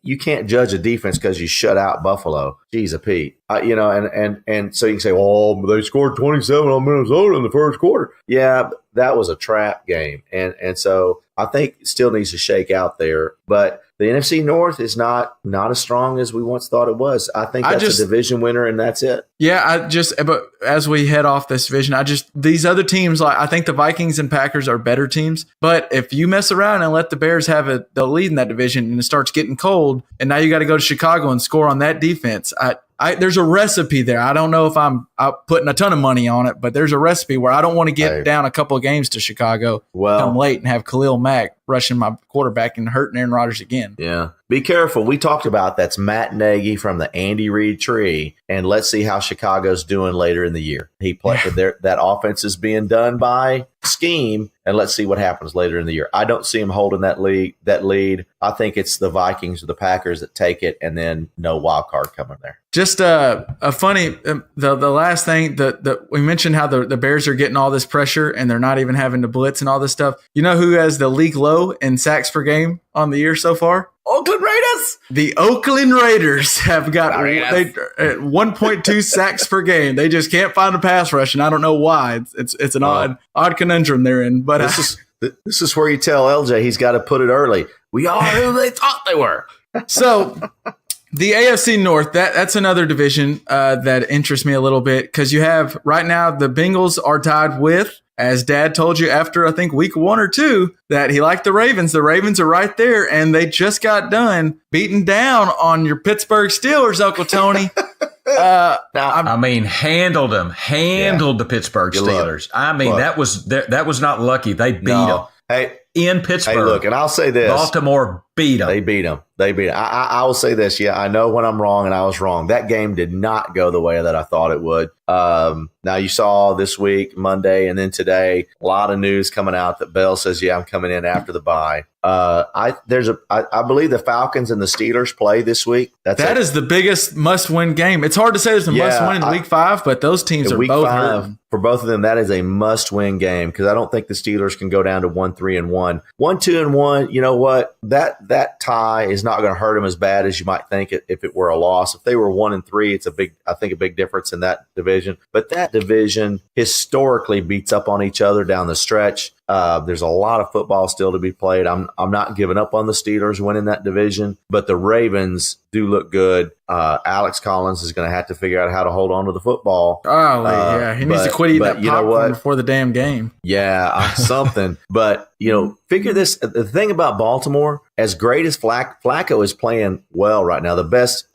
You can't judge a defense because you shut out Buffalo. Jeez, a Pete. And so you can say, well, they scored 27 on Minnesota in the first quarter. Yeah, that was a trap game. And so I think it still needs to shake out there. But the NFC North is not as strong as we once thought it was. I think that's a division winner, and that's it. Yeah, but as we head off this division, these other teams, like I think the Vikings and Packers are better teams. But if you mess around and let the Bears have the lead in that division and it starts getting cold, and now you got to go to Chicago and score on that defense, there's a recipe there. I don't know if I'm putting a ton of money on it, but there's a recipe where I don't want to get down a couple of games to Chicago, come late and have Khalil Mack rushing my quarterback and hurting Aaron Rodgers again. Yeah. Be careful. We talked about that's Matt Nagy from the Andy Reid tree, and let's see how Chicago's doing later in the year. He played that offense is being done by scheme, and let's see what happens later in the year. I don't see him holding that lead. I think it's the Vikings or the Packers that take it, and then no wild card coming there. Just a funny the last thing that we mentioned how the Bears are getting all this pressure and they're not even having to blitz and all this stuff. You know who has the league low in sacks per game on the year so far? Oakland Raiders. The Oakland Raiders have got 1.2 sacks per game. They just can't find a pass rush, and I don't know why. It's an odd conundrum they're in. But this is where you tell LJ he's got to put it early. We are who they thought they were. So the AFC North, that's another division that interests me a little bit because you have right now the Bengals are tied with, as Dad told you after I think week 1 or 2, that he liked the Ravens. The Ravens are right there, and they just got done beating down on your Pittsburgh Steelers, Uncle Tony. Handled them. The Pittsburgh Steelers. That was not lucky. They beat them. Hey, in Pittsburgh. Hey, look, and I'll say this. Baltimore beat them. They beat them. I will say this. Yeah, I know when I'm wrong, and I was wrong. That game did not go the way that I thought it would. Now, you saw this week, Monday, and then today, a lot of news coming out that Bell says, I'm coming in after the bye. I believe the Falcons and the Steelers play this week. That is the biggest must-win game. It's hard to say there's a must-win in Week 5, but those teams are both hurting. For both of them, that is a must-win game because I don't think the Steelers can go down to 1-3-1. 1-2-1, you know what? That tie is not going to hurt them as bad as you might think if it were a loss. If they were 1-3, it's a big difference in that division. But that division historically beats up on each other down the stretch. There's a lot of football still to be played. I'm not giving up on the Steelers winning that division, but the Ravens do look good. Alex Collins is going to have to figure out how to hold on to the football. He needs to quit eating that popcorn before the damn game. Yeah, something. But, figure this. The thing about Baltimore, as great as Flacco is playing well right now, the best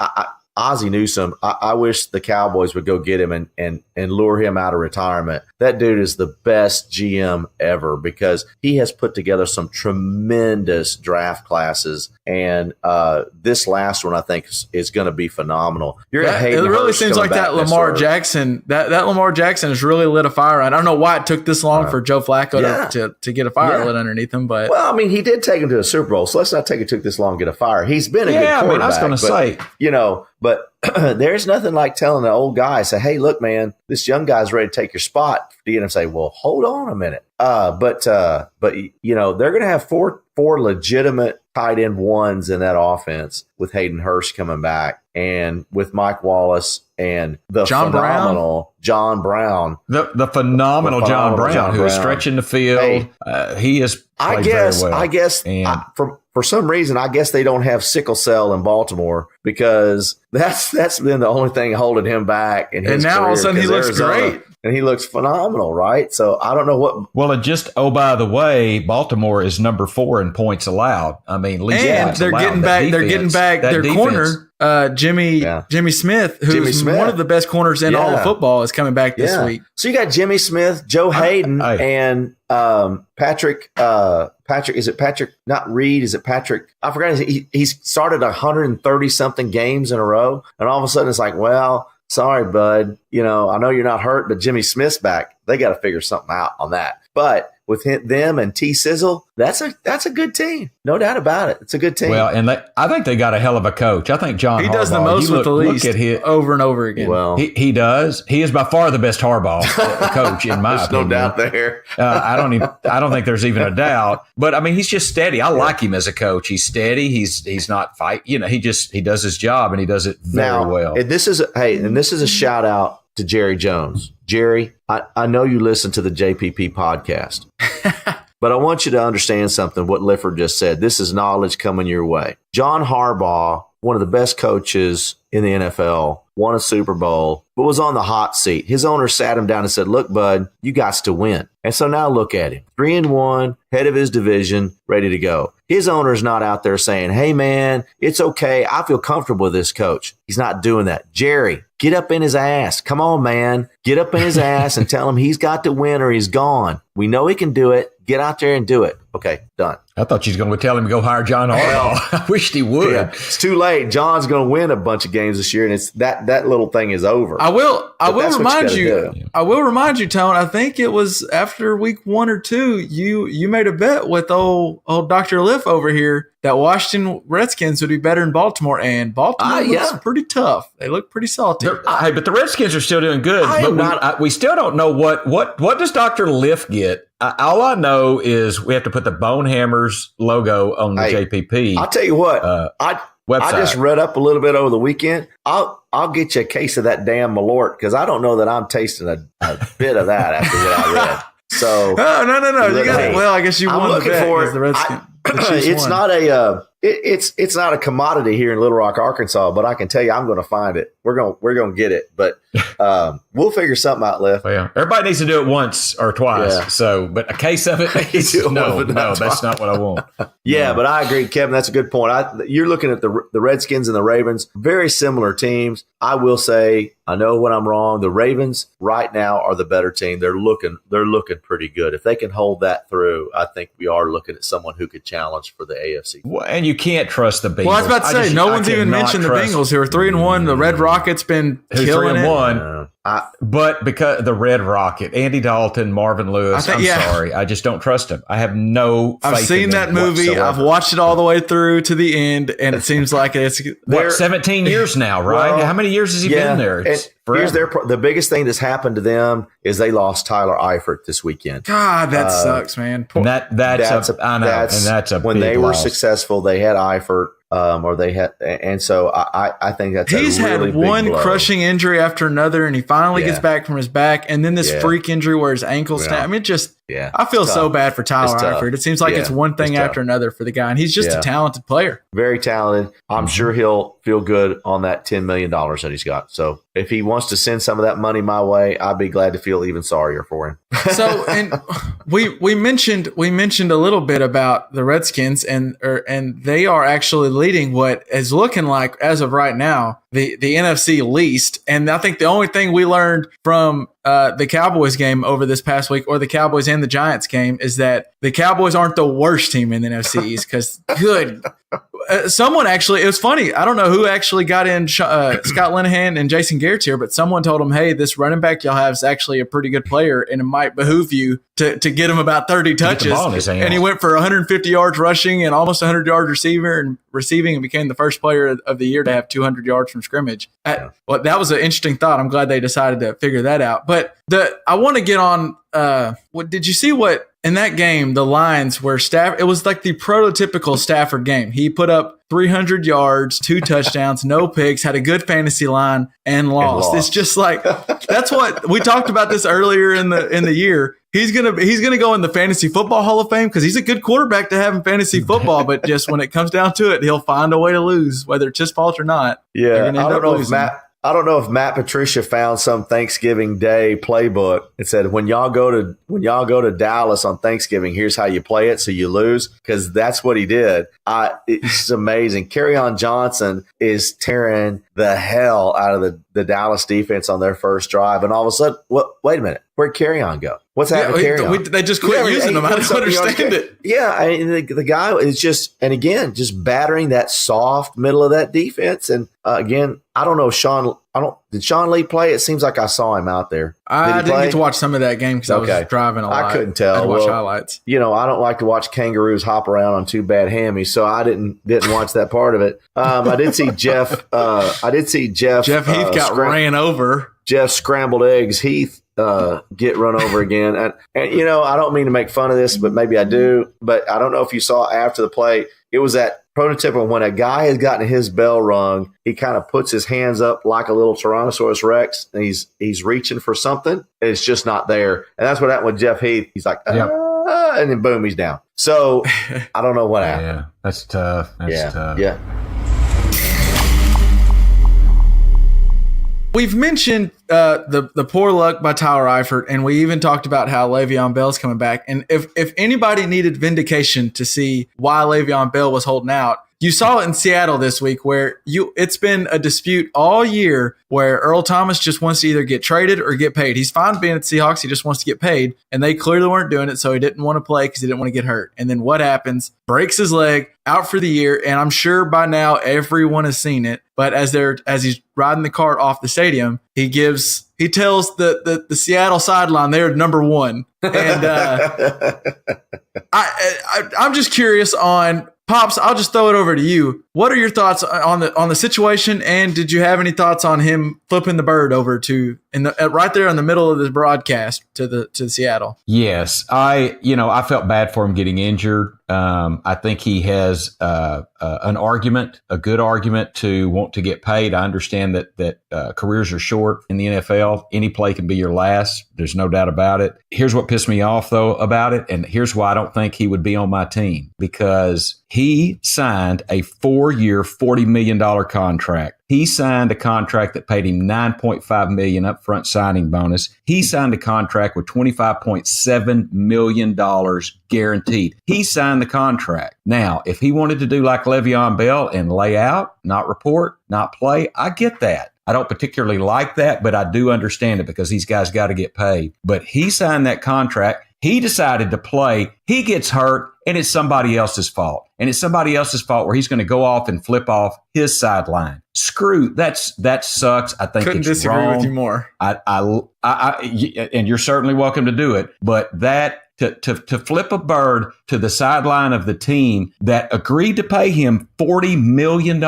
Ozzy Newsome, I wish the Cowboys would go get him and lure him out of retirement. That dude is the best GM ever because he has put together some tremendous draft classes. And this last one, I think, is going to be phenomenal. It really seems like that Lamar Jackson, that Lamar Jackson has really lit a fire. I don't know why it took this long for Joe Flacco to get a fire lit underneath him. But well, I mean, he did take him to a Super Bowl, so let's not take it took this long to get a fire. He's been a good quarterback. I mean, I was going to say, but there's nothing like telling an old guy, say, hey, look, man, this young guy's ready to take your spot. To get him say, well, hold on a minute. But they're going to have four legitimate tight end ones in that offense with Hayden Hurst coming back and with Mike Wallace and the phenomenal John Brown. The phenomenal John Brown, who is stretching the field. Hey, he is played very well. I guess for some reason, I guess they don't have sickle cell in Baltimore because that's been the only thing holding him back. In his and now career, all of a sudden he looks great. And he looks phenomenal, right? So I don't know what. Well, by the way, Baltimore is number 4 in points allowed. I mean, and they're getting back their corner, Jimmy Smith, who's one of the best corners in all of football, is coming back this week. So you got Jimmy Smith, Joe Hayden, and Patrick. Is it Patrick? Not Reed. Is it Patrick? I forgot. He's started 130 something games in a row, and all of a sudden it's like, well. Sorry, bud. I know you're not hurt, but Jimmy Smith's back. They got to figure something out on that. But with them and T Sizzle, that's a good team. No doubt about it. It's a good team. Well, and I think they got a hell of a coach. I think John Harbaugh. He does the most with the least over and over again. Well, he does. He is by far the best Harbaugh coach in my opinion. No doubt there. I don't think there's even a doubt. But I mean, he's just steady. I like him as a coach. He's steady. He's not fight. He does his job and he does it very well. And this is a shout out to Jerry Jones. Jerry, I know you listen to the JPP podcast, but I want you to understand something, what Lifford just said. This is knowledge coming your way. John Harbaugh, one of the best coaches in the NFL, won a Super Bowl, but was on the hot seat. His owner sat him down and said, look, bud, you got to win. And so now look at him, 3-1, head of his division, ready to go. His owner's not out there saying, hey, man, it's okay. I feel comfortable with this coach. He's not doing that. Jerry, get up in his ass. Come on, man. Get up in his ass and tell him he's got to win or he's gone. We know he can do it. Get out there and do it. Okay, done. I thought you was going to tell him to go hire John Harbaugh. I wished he would. Yeah, it's too late. John's going to win a bunch of games this year, and it's that little thing is over. I will remind you, Tone. I think it was after week 1 or 2, you made a bet with old Dr. Liff over here that Washington Redskins would be better than Baltimore, and Baltimore looks pretty tough. They look pretty salty. But the Redskins are still doing good. We still don't know what does Dr. Liff get. All I know is we have to put the Bonehammers logo on the JPP. I'll tell you what. I just read up a little bit over the weekend. I'll get you a case of that damn Malort because I don't know that I'm tasting a bit of that after what I read. So no. You got it. Well, I guess you won the bet because the Redskins. It's not it's not a commodity here in Little Rock, Arkansas, but I can tell you I'm going to find it. We're going to get it, but we'll figure something out, Liff. Well, everybody needs to do it once or twice. Yeah. So, but a case of it, no, that's not what I want. Yeah, but I agree, Kevin. That's a good point. You're looking at the Redskins and the Ravens, very similar teams. I will say, I know when I'm wrong. The Ravens right now are the better team. They're looking pretty good. If they can hold that through, I think we are looking at someone who could challenge for the AFC. Well, and you can't trust the Bengals. Well, I was about to say, no one's even mentioned the Bengals, who are 3-1. The Red Rockets been killing 3-1. But because the Red Rocket, Andy Dalton, Marvin Lewis, I'm sorry. I just don't trust him. I have no faith I've seen that movie. Whatsoever. I've watched it all the way through to the end, and it seems like it's 17 years now, right? How many years has he been there? Here's the biggest thing that's happened to them is they lost Tyler Eifert this weekend. God, that sucks, man. That's a when big they were loss. successful, they had Eifert. So I think that's he's a really had one big blow. crushing injury after another, and he finally gets back from his back, and then this freak injury where his ankle snapped. I mean, Yeah. I feel so bad for Tyler Eifert. It seems like it's one thing after another for the guy, and he's just a talented player. Very talented. I'm sure he'll feel good on that $10 million that he's got. So if he wants to send some of that money my way, I'd be glad to feel even sorrier for him. So, and we mentioned a little bit about the Redskins, and they are actually leading what is looking like, as of right now, the NFC least. And I think the only thing we learned from the Cowboys game over this past week, or the Cowboys and the Giants game, is that the Cowboys aren't the worst team in the NFC East. Because someone actually, it was funny. I don't know who actually got in Scott Linehan and Jason Garrett's here, but someone told him, hey, this running back y'all have is actually a pretty good player, and it might behoove you to get him about 30 touches. And he went for 150 yards rushing and almost 100 yards receiving and became the first player of the year to have 200 yards from scrimmage. Well, that was an interesting thought. I'm glad they decided to figure that out. But I want to get on, what did you see what in that game, the lines were it was like the prototypical Stafford game. He put up 300 yards, 2 touchdowns, no picks, had a good fantasy line, and lost. It's just like, that's what we talked about this earlier in the year. He's gonna go in the Fantasy Football Hall of Fame because he's a good quarterback to have in fantasy football, but just when it comes down to it, he'll find a way to lose, whether it's his fault or not. Yeah, I don't know if Matt Patricia found some Thanksgiving Day playbook and said, when y'all go to Dallas on Thanksgiving, here's how you play it so you lose, because that's what he did. It's amazing. Kerryon Johnson is tearing the hell out of the Dallas defense on their first drive, and all of a sudden, wait a minute, where'd Kerryon go? What's happening to Kerryon? They just quit using him. I don't understand it. Yeah, the guy is just battering that soft middle of that defense. And again, I don't know, did Sean Lee play? It seems like I saw him out there. I didn't get to watch some of that game because I was driving a lot. I couldn't tell. I had to watch highlights. I don't like to watch kangaroos hop around on 2 bad hammies, so I didn't watch that part of it. I did see Jeff. Jeff Heath got ran over. Jeff Scrambled Eggs Heath get run over again. And I don't mean to make fun of this, but maybe I do. But I don't know if you saw after the play, it was that prototypical when a guy has gotten his bell rung, he kind of puts his hands up like a little Tyrannosaurus Rex, and he's reaching for something, and it's just not there. And that's what happened with Jeff Heath. He's like, and then boom, he's down. So I don't know what happened. Yeah, that's tough. That's tough. Yeah. We've mentioned the poor luck by Tyler Eifert, and we even talked about how Le'Veon Bell's coming back. And if anybody needed vindication to see why Le'Veon Bell was holding out, you saw it in Seattle this week, where it's been a dispute all year where Earl Thomas just wants to either get traded or get paid. He's fine being at the Seahawks. He just wants to get paid, and they clearly weren't doing it, so he didn't want to play because he didn't want to get hurt. And then what happens? Breaks his leg, out for the year, and I'm sure by now everyone has seen it. But as he's riding the cart off the stadium, he tells the Seattle sideline they're number one. And I'm just curious on Pops. I'll just throw it over to you. What are your thoughts on the situation? And did you have any thoughts on him flipping the bird over to right there in the middle of the broadcast to Seattle? Yes, I felt bad for him getting injured. I think he has a good argument to want to get paid. I understand that careers are short in the NFL. Any play can be your last. There's no doubt about it. Here's what pissed me off, though, about it, and here's why I don't think he would be on my team, because he signed a 4-year, $40 million contract. He signed a contract that paid him $9.5 million upfront signing bonus. He signed a contract with $25.7 million guaranteed. He signed the contract. Now, if he wanted to do like Le'Veon Bell and lay out, not report, not play, I get that. I don't particularly like that, but I do understand it because these guys got to get paid. But he signed that contract. He decided to play. He gets hurt, and it's somebody else's fault. And it's somebody else's fault where he's going to go off and flip off his sideline. Screw that sucks. I think couldn't it's disagree wrong with you more. And you're certainly welcome to do it. But that to flip a bird to the sideline of the team that agreed to pay him $40 million.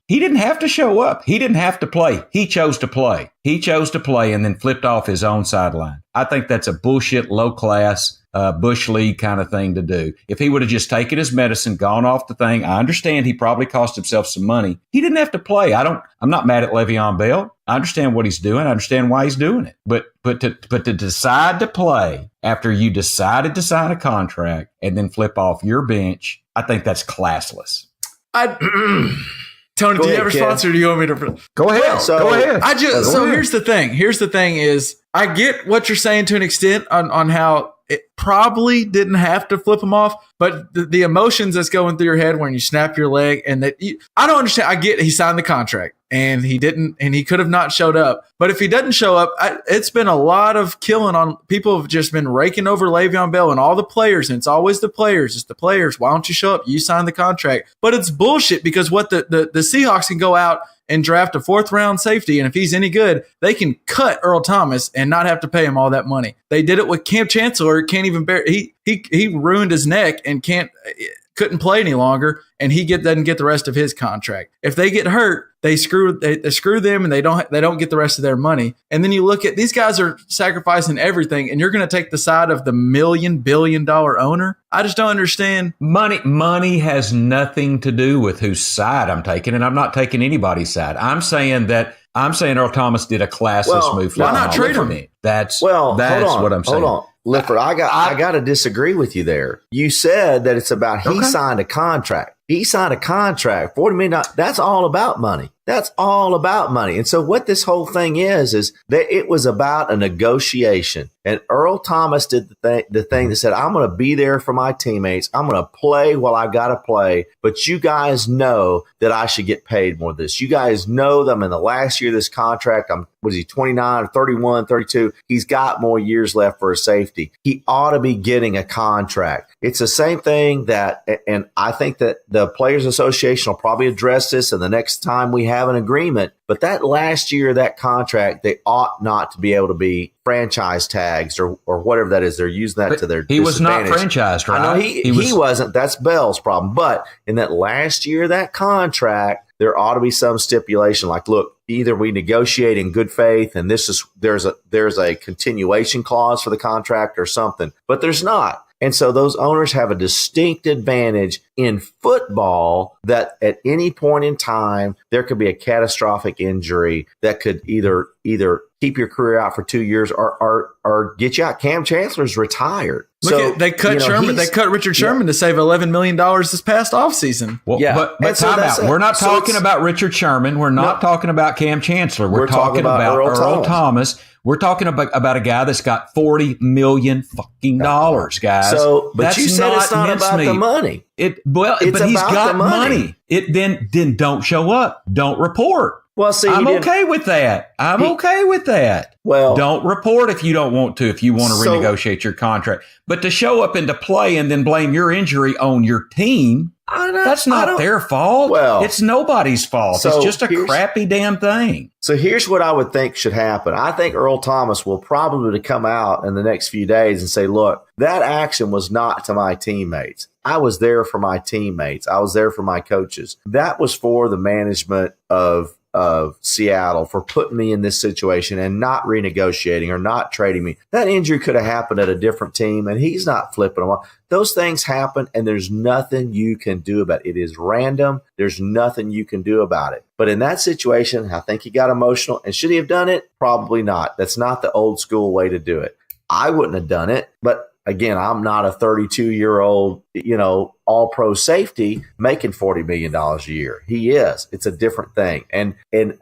He didn't have to show up. He didn't have to play. He chose to play. He chose to play and then flipped off his own sideline. I think that's a bullshit, low class Bush League kind of thing to do. If he would have just taken his medicine, gone off the thing, I understand he probably cost himself some money. He didn't have to play. I'm not mad at Le'Veon Bell. I understand what he's doing. I understand why he's doing it. But to decide to play after you decided to sign a contract and then flip off your bench, I think that's classless. Tony, do you have a response or do you want me to? Go ahead. Go ahead. Here's the thing. Here's the thing is I get what you're saying to an extent on how it probably didn't have to flip him off, but the emotions that's going through your head when you snap your leg and I don't understand. I get he signed the contract and he didn't, and he could have not showed up. But if he doesn't show up, it's been a lot of killing on people have just been raking over Le'Veon Bell and all the players. And it's always the players. It's the players. Why don't you show up? You signed the contract, but it's bullshit because what the Seahawks can go out and draft a 4th round safety. And if he's any good, they can cut Earl Thomas and not have to pay him all that money. They did it with Cam Chancellor. Can't even bear. He ruined his neck and couldn't play any longer. And he doesn't get the rest of his contract. If they get hurt, they screw them and they don't get the rest of their money. And then you look at these guys are sacrificing everything, and you're going to take the side of the $1 billion owner. I just don't understand. Money has nothing to do with whose side I'm taking, and I'm not taking anybody's side. I'm saying Earl Thomas did a classless move. Why not trade him? That's what I'm saying. Hold on. Lifford, I got to disagree with you there. You said that it's about he signed a contract. He signed a contract, $40 million. That's all about money. That's all about money. And so what this whole thing is that it was about a negotiation. And Earl Thomas did the thing that said, I'm going to be there for my teammates. I'm going to play while I got to play. But you guys know that I should get paid more than this. You guys know that I'm in the last year of this contract. Was he 29 or 31, 32? He's got more years left for a safety. He ought to be getting a contract. It's the same thing and I think that the Players Association will probably address this in the next time we have an agreement. But that last year of that contract, they ought not to be able to be franchise tags or whatever that is. They're using that to their disadvantage. He was not franchised, right? I know he wasn't. That's Bell's problem. But in that last year of that contract, there ought to be some stipulation like, look, either we negotiate in good faith and there's a continuation clause for the contract or something, but there's not. And so those owners have a distinct advantage in football that at any point in time, there could be a catastrophic injury that could either keep your career out for 2 years or get you out. Cam Chancellor's retired. They cut Sherman. They cut Richard Sherman to save $11 million this past offseason. Well, yeah, but time out. We're not talking about Richard Sherman. We're not talking about Cam Chancellor. We're talking about Earl Thomas. We're talking about a guy that's got $40 million fucking dollars, guys. So, but you said it's not about the money. But he's got money. Then don't show up. Don't report. Well, see, I'm okay with that. Okay with that. Well, don't report if you don't want to, if you want to renegotiate your contract. But to show up and to play and then blame your injury on your team, that's not their fault. Well, it's nobody's fault. It's just a crappy damn thing. So here's what I would think should happen. I think Earl Thomas will probably come out in the next few days and say, look, that action was not to my teammates. I was there for my teammates. I was there for my coaches. That was for the management of Seattle for putting me in this situation and not renegotiating or not trading me. That injury could have happened at a different team, and he's not flipping them off. Those things happen, and there's nothing you can do about it. It is random. There's nothing you can do about it. But in that situation, I think he got emotional. And should he have done it? Probably not. That's not the old school way to do it. I wouldn't have done it, but again, I'm not a 32-year-old, all-pro safety making $40 million a year. He is. It's a different thing. And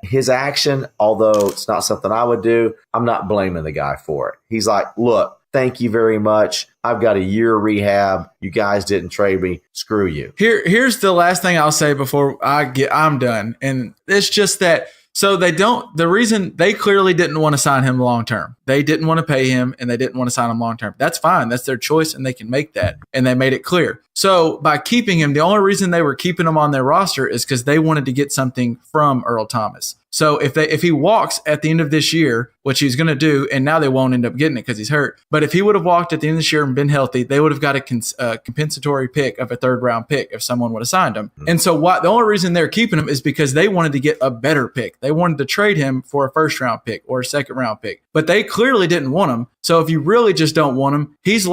his action, although it's not something I would do, I'm not blaming the guy for it. He's like, look, thank you very much. I've got a year rehab. You guys didn't trade me. Screw you. Here's the last thing I'll say before I'm done. And it's just that. So the reason they clearly didn't want to sign him long-term. They didn't want to pay him and they didn't want to sign him long-term. That's fine. That's their choice and they can make that. And they made it clear. So by keeping him, the only reason they were keeping him on their roster is because they wanted to get something from Earl Thomas. So if he walks at the end of this year, which he's going to do, and now they won't end up getting it because he's hurt. But if he would have walked at the end of this year and been healthy, they would have got a compensatory pick of a 3rd round pick if someone would have signed him. And so the only reason they're keeping him is because they wanted to get a better pick. They wanted to trade him for a 1st round pick or a 2nd round pick, but they clearly didn't want him. So if you really just don't want him, he's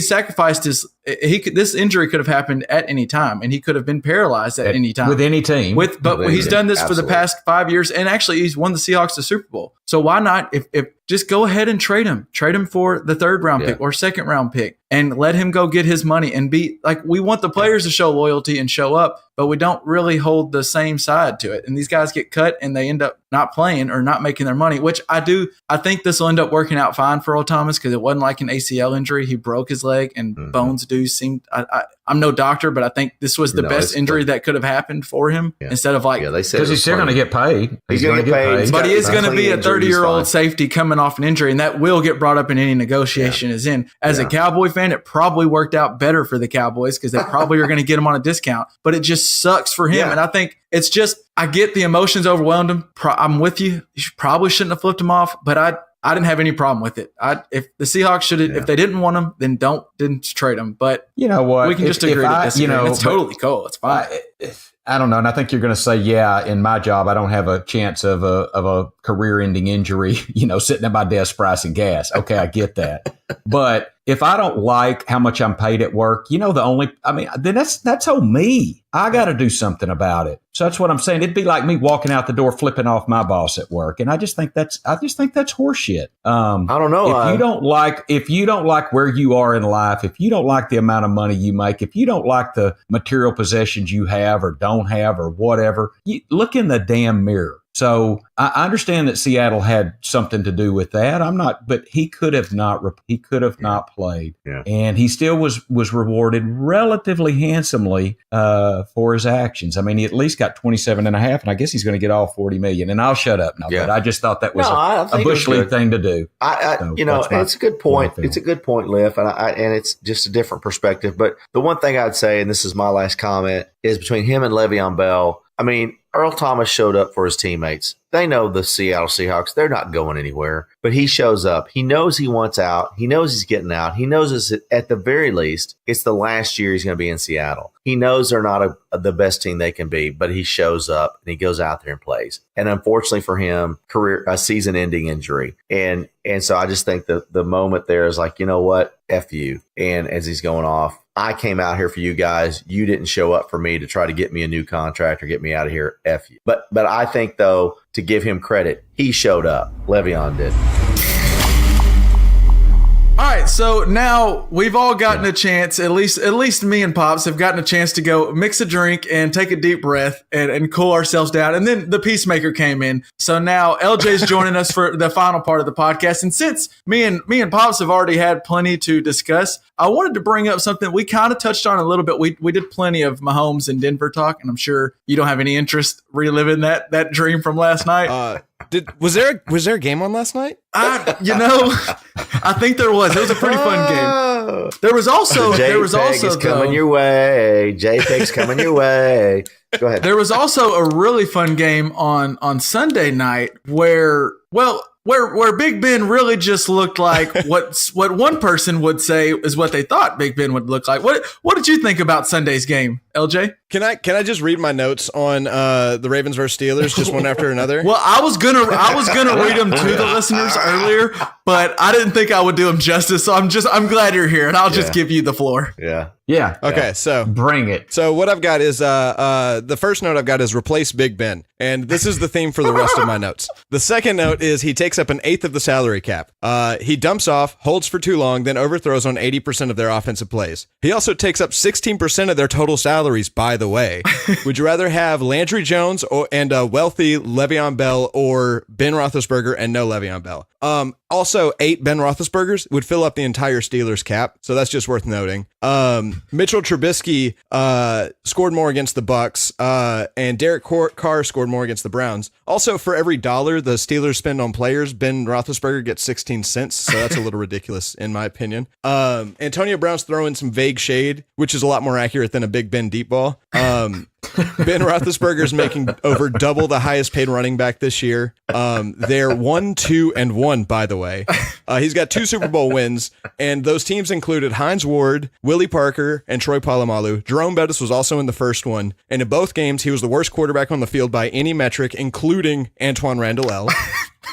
sacrificed this injury could have happened at any time, and he could have been paralyzed at any time with any team. But he's done this for the past 5 years, and actually he's won the Seahawks the Super Bowl. So why not? If just go ahead and trade him for the 3rd round pick or 2nd round pick, and let him go get his money and be like, we want the players to show loyalty and show up, but we don't really hold the same side to it. And these guys get cut and they end up not playing or not making their money, which I think this will end up working out fine for Earl Thomas because it wasn't like an ACL injury. He broke his leg, and bones do seem, I'm no doctor, but I think this was the best injury that could have happened for him instead of they said because he's still going to get paid. He's going to get paid. But he is going to be a 30-year-old safety coming off an injury, and that will get brought up in any negotiation is in. As a Cowboy fan, it probably worked out better for the Cowboys because they probably are going to get him on a discount, but it just sucks for him. Yeah. And I think it's just, I get the emotions overwhelmed him. I'm with you. You probably shouldn't have flipped him off, but I didn't have any problem with it. If the Seahawks if they didn't want him, then didn't trade him. But you know what? We can just agree to disagree. It's totally cool. It's fine. I don't know. And I think you're going to say, in my job, I don't have a chance of a career-ending injury, sitting at my desk pricing gas. Okay, I get that. But if I don't like how much I'm paid at work, then that's on me. I got to do something about it. So that's what I'm saying. It'd be like me walking out the door, flipping off my boss at work. And I just think that's horseshit. I don't know. If you don't like where you are in life, if you don't like the amount of money you make, if you don't like the material possessions you have or don't have or whatever, look in the damn mirror. So I understand that Seattle had something to do with that. But he could have not played. Yeah. And he still was rewarded relatively handsomely for his actions. I mean, he at least got 27 and a half, and I guess he's going to get all 40 million. And I'll shut up now, but I just thought that was a Bush League thing to do. It's a good point. It's a good point, Liff, and it's just a different perspective. But the one thing I'd say, and this is my last comment, is between him and Le'Veon Bell, I mean, Earl Thomas showed up for his teammates. They know the Seattle Seahawks. They're not going anywhere, but he shows up. He knows he wants out. He knows he's getting out. He knows at the very least, it's the last year he's going to be in Seattle. He knows they're not the best team they can be, but he shows up and he goes out there and plays. And unfortunately for him, a season-ending injury. And so I just think the moment there is like, you know what? F you. And as he's going off, I came out here for you guys. You didn't show up for me to try to get me a new contract or get me out of here. F you. But I think, though, to give him credit, he showed up. Le'Veon did. All right, so now we've all gotten a chance, at least me and Pops have gotten a chance to go mix a drink and take a deep breath and cool ourselves down. And then the Peacemaker came in. So now LJ's joining us for the final part of the podcast. And since me and Pops have already had plenty to discuss, I wanted to bring up something we kind of touched on a little bit. We did plenty of Mahomes and Denver talk, and I'm sure you don't have any interest reliving that dream from last night. Was there a game on last night? I think there was. It was a pretty fun game. There was also coming your way. JPEG's coming your way. Go ahead. There was also a really fun game on Sunday night where Big Ben really just looked like what one person would say is what they thought Big Ben would look like. What did you think about Sunday's game, LJ? Can I just read my notes on the Ravens versus Steelers, just one after another? Well, I was gonna read them to the listeners earlier, but I didn't think I would do them justice. So I'm glad you're here, and I'll just give you the floor. Yeah. Okay, so bring it. So what I've got is the first note I've got is replace Big Ben, and this is the theme for the rest of my notes. The second note is he takes up an eighth of the salary cap. He dumps off, holds for too long, then overthrows on 80% of their offensive plays. He also takes up 16% of their total salaries, by the way. Would you rather have Landry Jones and a wealthy Le'Veon Bell or Ben Roethlisberger and no Le'Veon Bell? Also, 8 Ben Roethlisbergers would fill up the entire Steelers cap, so that's just worth noting. Mitchell Trubisky scored more against the Bucks, and Derek Carr scored more against the Browns. Also, for every dollar the Steelers spend on players, Ben Roethlisberger gets 16 cents, so that's a little ridiculous in my opinion. Antonio Brown's throwing some vague shade, which is a lot more accurate than a Big Ben deep ball. Ben Roethlisberger's making over double the highest paid running back this year. They're 1-2-1, by the way. He's got 2 Super Bowl wins, and those teams included Hines Ward, Willie Parker, and Troy Polamalu. Jerome Bettis was also in the first one, and in both games, he was the worst quarterback on the field by any metric, including Antoine Randall L.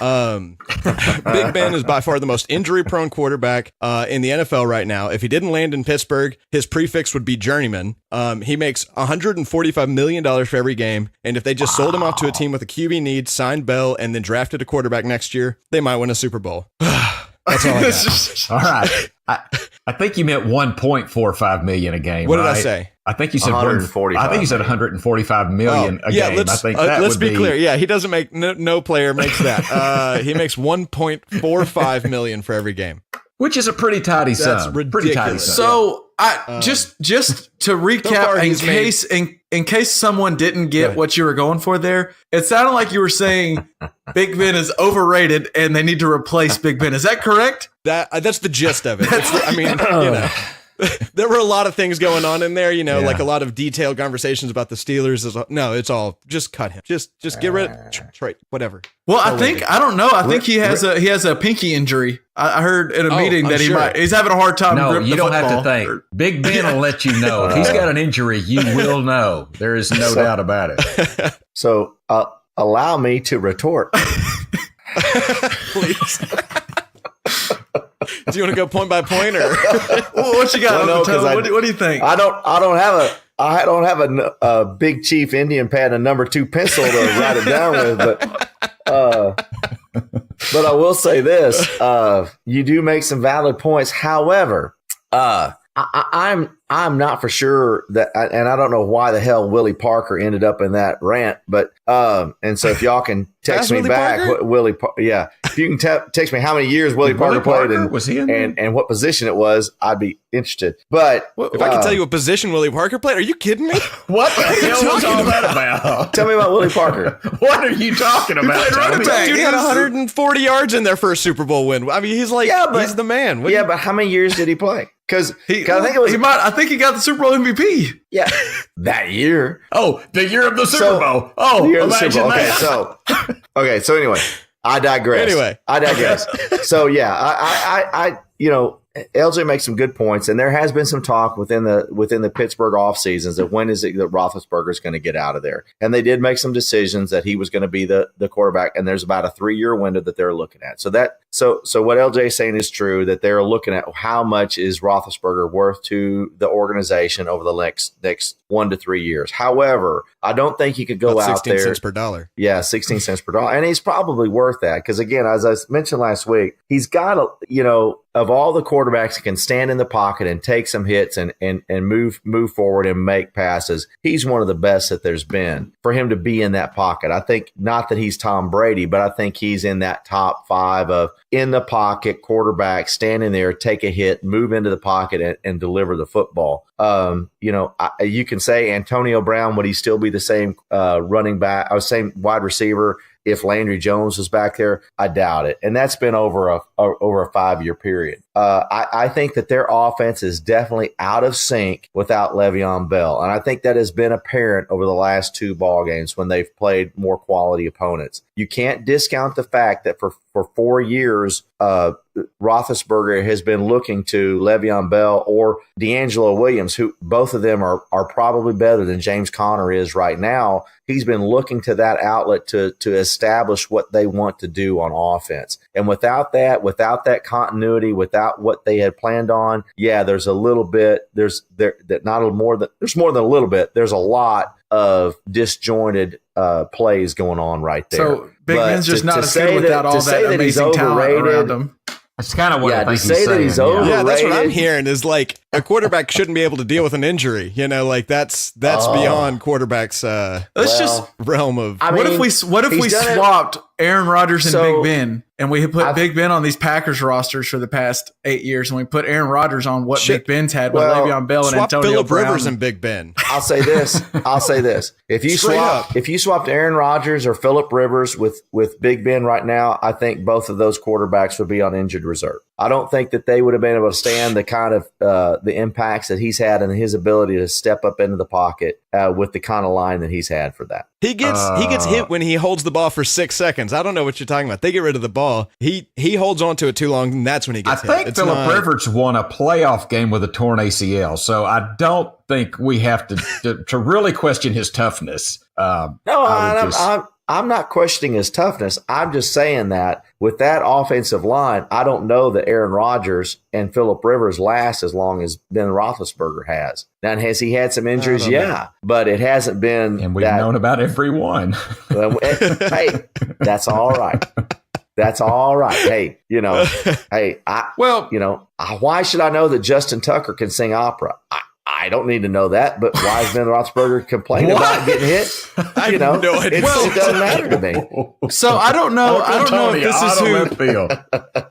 Big Ben is by far the most injury-prone quarterback in the NFL right now. If he didn't land in Pittsburgh, his prefix would be journeyman. He makes $145 million for every game, and if they just sold him off to a team with a QB need, signed Bell, and then drafted a quarterback next year, they might win a Super Bowl. That's all I got. All right. I think you meant $1.45 million a game. What did right? I say? I think you said 145. I think you said $145 million a game. Let's, I think let's be clear. Yeah, he doesn't make no player makes that. He makes $1.45 million for every game, which is a pretty tidy sum. Pretty tidy sum. So just to recap, in case someone didn't get what you were going for there, it sounded like you were saying Big Ben is overrated and they need to replace Big Ben. Is that correct? That's the gist of it. There were a lot of things going on in there, like a lot of detailed conversations about the Steelers. No, it's all just cut him. Just get rid of Trey, whatever. Well, I don't know. I think he has a pinky injury. I heard in a meeting that he's having a hard time. No, gripping you the don't have to football. think. Big Ben will let you know. If he's got an injury, you will know. There is no doubt about it. So allow me to retort. Please. Do you want to go point by point, or what you got? What do you think? I don't have a Big Chief Indian pad and a number 2 pencil to write it down with, but I will say this: you do make some valid points. However, I'm not for sure that, and I don't know why the hell Willie Parker ended up in that rant, but and so if y'all can text me back, if you can text me how many years Willie Parker played and was he in and what position it was, I'd be interested. But if I can tell you what position Willie Parker played, are you kidding me? What the hell was all that about? Tell me about Willie Parker. What are you talking about? Dude had 140 yards in their first Super Bowl win. I mean, he's he's the man. But how many years did he play? Because I think he got the Super Bowl MVP. Yeah, that year. Oh, the year of the Super Bowl. Oh, the year of the Super Bowl. That. Okay, so anyway, I digress. So yeah, I LJ makes some good points, and there has been some talk within the Pittsburgh off seasons that when is it that Roethlisberger is going to get out of there, and they did make some decisions that he was going to be the quarterback, and there's about a 3-year window that they're looking at. So what LJ is saying is true, that they're looking at how much is Roethlisberger worth to the organization over the next 1 to 3 years. However, I don't think he could go about out 16 there. 16 cents per dollar. Yeah, 16 cents per dollar, and he's probably worth that because again, as I mentioned last week, he's got of all the quarterbacks that can stand in the pocket and take some hits and move forward and make passes, he's one of the best that there's been for him to be in that pocket. I think not that he's Tom Brady, but I think he's in that top 5 of in the pocket quarterback, standing there, take a hit, move into the pocket and deliver the football. You can say Antonio Brown, would he still be the same running back or same wide receiver if Landry Jones was back there? I doubt it. And that's been over a 5-year period. I think that their offense is definitely out of sync without Le'Veon Bell. And I think that has been apparent over the last 2 ball games when they've played more quality opponents. You can't discount the fact that for 4 years, Roethlisberger has been looking to Le'Veon Bell or D'Angelo Williams, who both of them are probably better than James Conner is right now. He's been looking to that outlet to establish what they want to do on offense. And without that continuity, without what they had planned on, there's a little bit, there's more than a little bit. There's a lot of disjointed plays going on right there. So Big Ben's just not as good without all that amazing talent around him. That's kind of what I think to say that he's overrated. Yeah, that's what I'm hearing is like a quarterback shouldn't be able to deal with an injury. That's beyond quarterback's realm of. What if we swapped Aaron Rodgers and Big Ben, and we put Big Ben on these Packers rosters for the past 8 years, and we put Aaron Rodgers on what Big Ben's had with Le'Veon Bell and Antonio Phillip Brown. Rivers and Big Ben. I'll say this. If you swapped Aaron Rodgers or Phillip Rivers with Big Ben right now, I think both of those quarterbacks would be on injured reserve. I don't think that they would have been able to stand the kind of the impacts that he's had and his ability to step up into the pocket with the kind of line that he's had for that. He gets hit when he holds the ball for 6 seconds. I don't know what you're talking about. They get rid of the ball. He holds on to it too long, and that's when he gets hit. I think Phillip Rivers won a playoff game with a torn ACL, so I don't think we have to really question his toughness. I'm not questioning his toughness. I'm just saying that with that offensive line, I don't know that Aaron Rodgers and Phillip Rivers last as long as Ben Roethlisberger has. Now, has he had some injuries? Yeah, but it hasn't been. And we've known about every one. Hey, that's all right. That's all right. Hey, why should I know that Justin Tucker can sing opera? I don't need to know that, but why is Ben Roethlisberger complaining about getting hit? I have no idea. It doesn't matter to me. So I don't know. I don't know if this is who.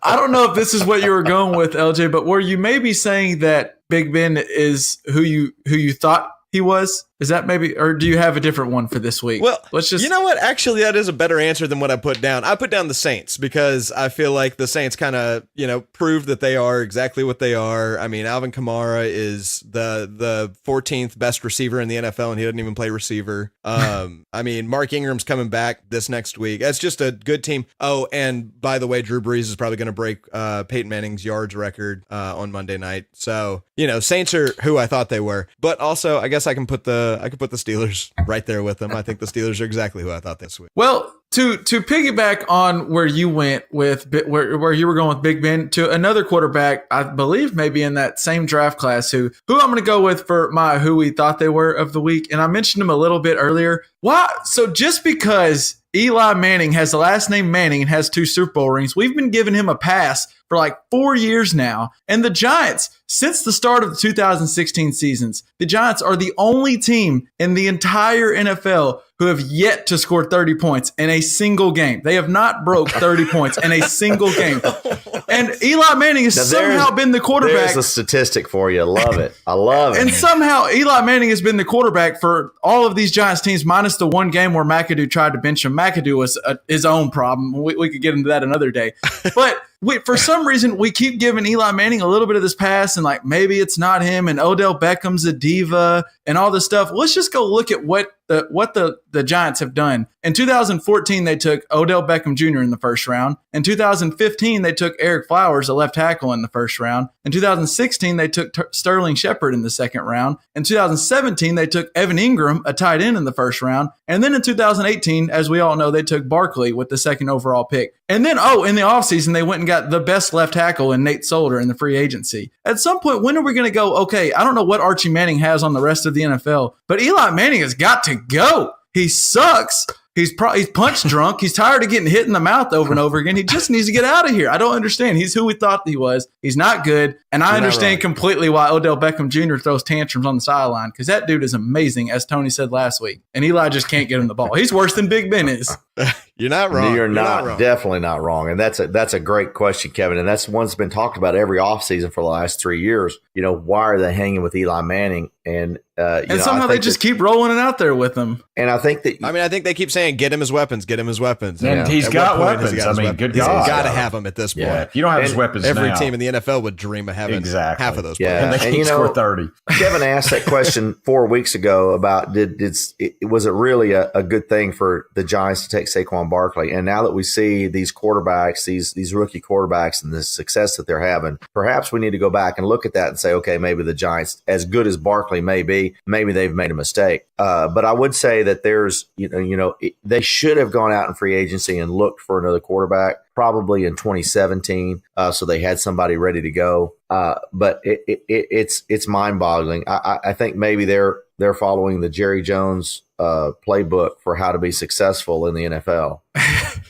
I don't know if this is what you were going with, LJ. But were you maybe saying that Big Ben is who you thought he was? Is that maybe, or do you have a different one for this week? Well, you know what? Actually, that is a better answer than what I put down. I put down the Saints because I feel like the Saints kind of, prove that they are exactly what they are. I mean, Alvin Kamara is the 14th best receiver in the NFL, and he doesn't even play receiver. I mean, Mark Ingram's coming back this next week. That's just a good team. Oh, and by the way, Drew Brees is probably going to break Peyton Manning's yards record on Monday night. So, Saints are who I thought they were. But also, I guess I can put the Steelers right there with them. I think the Steelers are exactly who I thought this week. Well, to piggyback on where you went with where you were going with Big Ben, to another quarterback, I believe maybe in that same draft class, who I'm going to go with for my who we thought they were of the week, and I mentioned him a little bit earlier. Why? So just because Eli Manning has the last name Manning and has 2 Super Bowl rings, we've been giving him a pass for like 4 years now. And the Giants, since the start of the 2016 seasons, the Giants are the only team in the entire NFL who have yet to score 30 points in a single game. They have not broke 30 points in a single game. And Eli Manning has somehow been the quarterback. There's a statistic for you. Love it. I love it. And somehow Eli Manning has been the quarterback for all of these Giants teams, minus the one game where McAdoo tried to bench him. McAdoo was his own problem. We could get into that another day. But for some reason, we keep giving Eli Manning a little bit of this pass, and like maybe it's not him, and Odell Beckham's a diva and all this stuff. Let's just go look at what the Giants have done. In 2014, they took Odell Beckham Jr. in the first round. In 2015, they took Eric Flowers, a left tackle, in the first round. In 2016, they took Sterling Shepard in the second round. In 2017, they took Evan Ingram, a tight end, in the first round. And then in 2018, as we all know, they took Barkley with the second overall pick. And then, in the offseason, they went and got the best left tackle in Nate Solder in the free agency. At some point, when are we going to go, okay, I don't know what Archie Manning has on the rest of the NFL, but Eli Manning has got to go. He sucks. He's punch drunk. He's tired of getting hit in the mouth over and over again. He just needs to get out of here. I don't understand. He's who we thought he was. He's not good. And I understand completely why Odell Beckham Jr. throws tantrums on the sideline, because that dude is amazing, as Tony said last week. And Eli just can't get him the ball. He's worse than Big Ben is. You're not wrong. You're not wrong. Definitely not wrong. And that's a great question, Kevin. And that's one that's been talked about every offseason for the last 3 years. Why are they hanging with Eli Manning? And somehow they just keep rolling it out there with him. And I think they keep saying, get him his weapons, get him his weapons. And he's got weapons. Good God. He's got to have them at this point. Yeah, if you don't have his weapons every now, team in the NFL would dream of having half of those players. Yeah. And they can't score 30. Kevin asked that question 4 weeks ago about was it really a good thing for the Giants to take Saquon Barkley? And now that we see these quarterbacks, these rookie quarterbacks, and the success that they're having, perhaps we need to go back and look at that and say, okay, maybe the Giants, as good as Barkley may be, maybe they've made a mistake. But I would say that there's, they should have gone out in free agency and looked for another quarterback, probably in 2017. So they had somebody ready to go. But it's mind-boggling. I think maybe they're following the Jerry Jones playbook for how to be successful in the NFL.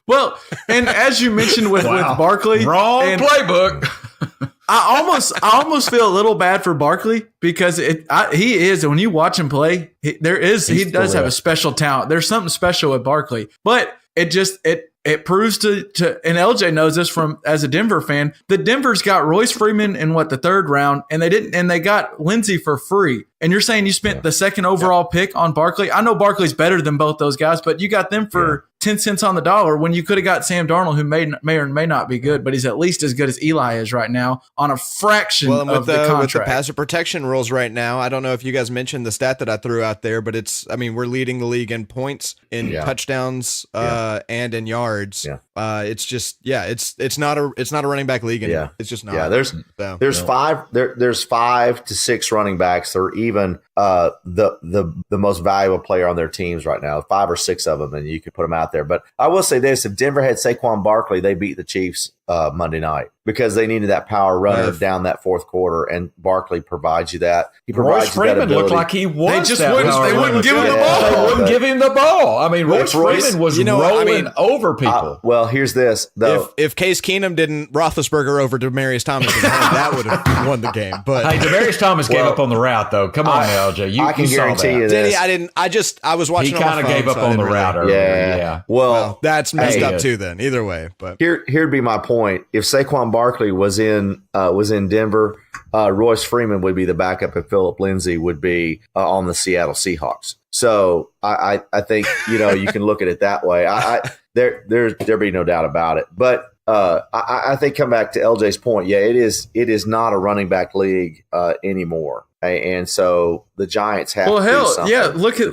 Well, and as you mentioned with Barkley, wrong playbook. I almost feel a little bad for Barkley, because he is, when you watch him play, he does have a special talent. There's something special with Barkley, but it proves to and LJ knows this from as a Denver fan, the Denver's got Royce Freeman in the third round, and they got Lindsey for free. and you're saying you spent the second overall pick on Barkley. I know Barkley's better than both those guys, but you got them for 10 cents on the dollar when you could have got Sam Darnold, who may or may not be good, but he's at least as good as Eli is right now on a fraction of the contract. With the passer protection rules right now, I don't know if you guys mentioned the stat that I threw out there, but we're leading the league in points, in touchdowns, and in yards. Yeah. It's not a running back league anymore. Yeah. It's just not. Yeah, there's 5 to 6 running backs that are even the most valuable player on their teams right now. 5 or 6 of them, and you could put them out there. But I will say this: if Denver had Saquon Barkley, they beat the Chiefs Monday night because they needed that power runner down that fourth quarter, and Barkley provides you that. He provides you that ability. Looked like he was. They wouldn't give him the ball. They wouldn't give him the ball. I mean, Royce Freeman was rolling over people. Well, here's this though: if Case Keenum didn't Roethlisberger over Demaryius Thomas, that would have won the game. But hey, Demaryius Thomas gave up on the route, though. Come on, LJ. I can guarantee you this. Did he? I didn't. I was watching. He kind of gave up on the route earlier. Yeah. Well, that's messed up too. Then either way, but here'd be my point: if Saquon Barkley was in Denver, Royce Freeman would be the backup, and Phillip Lindsay would be on the Seattle Seahawks. So I think you can look at it that way. There be no doubt about it. But I think come back to LJ's point. Yeah, it is not a running back league anymore. And so the Giants have to do something. Yeah, look at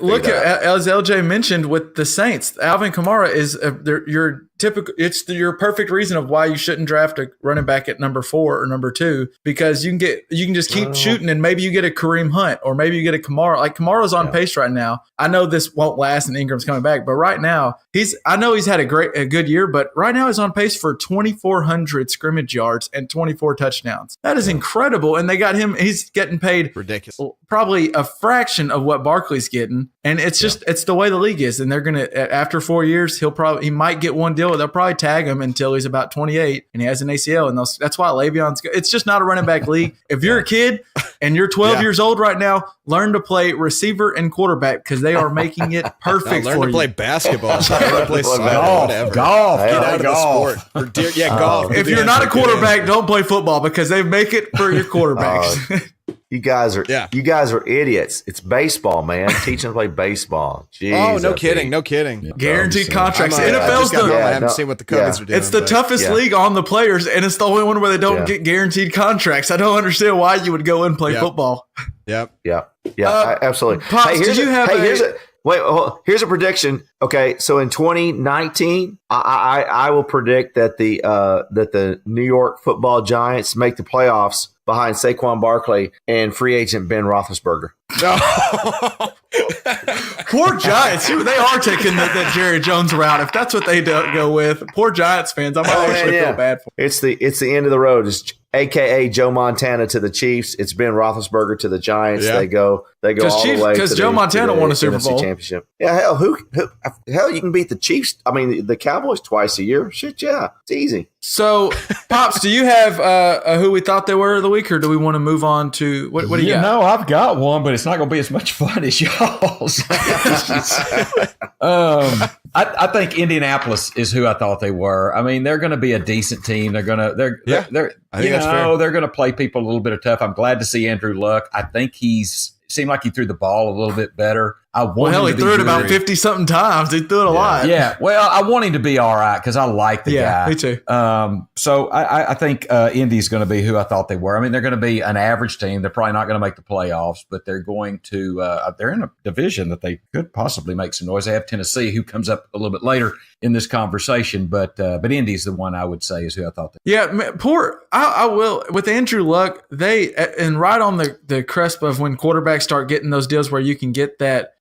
as LJ mentioned with the Saints, Alvin Kamara is your typical. It's your perfect reason of why you shouldn't draft a running back at number 4 or number 2, because you can just keep shooting, and maybe you get a Kareem Hunt, or maybe you get a Kamara. Like Kamara's on pace right now. I know this won't last and Ingram's coming back, but right now I know he's had a good year, but right now he's on pace for 2,400 scrimmage yards and 24 touchdowns. That is incredible, and they got him. He's getting paid ridiculous, probably a fraction of what Barkley's getting, and it's just it's the way the league is. And they're gonna, after 4 years, he might get one deal. They'll probably tag him until he's about 28 and he has an ACL, and that's why Le'Veon's good. It's just not a running back league. If you're a kid and you're 12 years old right now, learn to play receiver and quarterback, because they are making it perfect for you. Learn to play basketball. Learn to play golf. Get out of the sport. Golf. If you're not a quarterback, don't play football, because they make it for your quarterbacks. You guys are idiots. It's baseball, man. Teach them to play baseball. Jeez, no kidding. Guaranteed contracts. I NFL's haven't seen what the Cubbies are doing. It's the toughest league on the players, and it's the only one where they don't get guaranteed contracts. I don't understand why you would go and play football. Yeah, absolutely. Pops, here's a prediction. Okay, so in 2019, I will predict that the New York Football Giants make the playoffs behind Saquon Barkley and free agent Ben Roethlisberger. Poor Giants. They are taking the Jerry Jones route. If that's what they go with, poor Giants fans. I might actually feel bad for them. It's the end of the road. It's AKA Joe Montana to the Chiefs. It's Ben Roethlisberger to the Giants. Yeah. They go all the way because Joe Montana won a Super Bowl championship. Yeah, hell, you can beat the Chiefs. I mean, the Cowboys twice a year. Shit, yeah, it's easy. So, Pops, do you have who we thought they were of the week, or do we want to move on to what do you got? No, I've got one, but it's not going to be as much fun as y'all's. I think Indianapolis is who I thought they were. I mean, they're going to be a decent team. They're going to they're going to play people a little bit of tough. I'm glad to see Andrew Luck. I think seemed like he threw the ball a little bit better. He threw it about 50-something times. He threw it a lot. Yeah. Well, I want him to be all right because I like the guy. Yeah, me too. So I think Indy's going to be who I thought they were. I mean, they're going to be an average team. They're probably not going to make the playoffs, but they're going to they're in a division that they could possibly make some noise. They have Tennessee, who comes up a little bit later in this conversation, but Indy's the one I would say is who I thought. I will with Andrew Luck. And right on the cusp of when quarterbacks start getting those deals where you can get that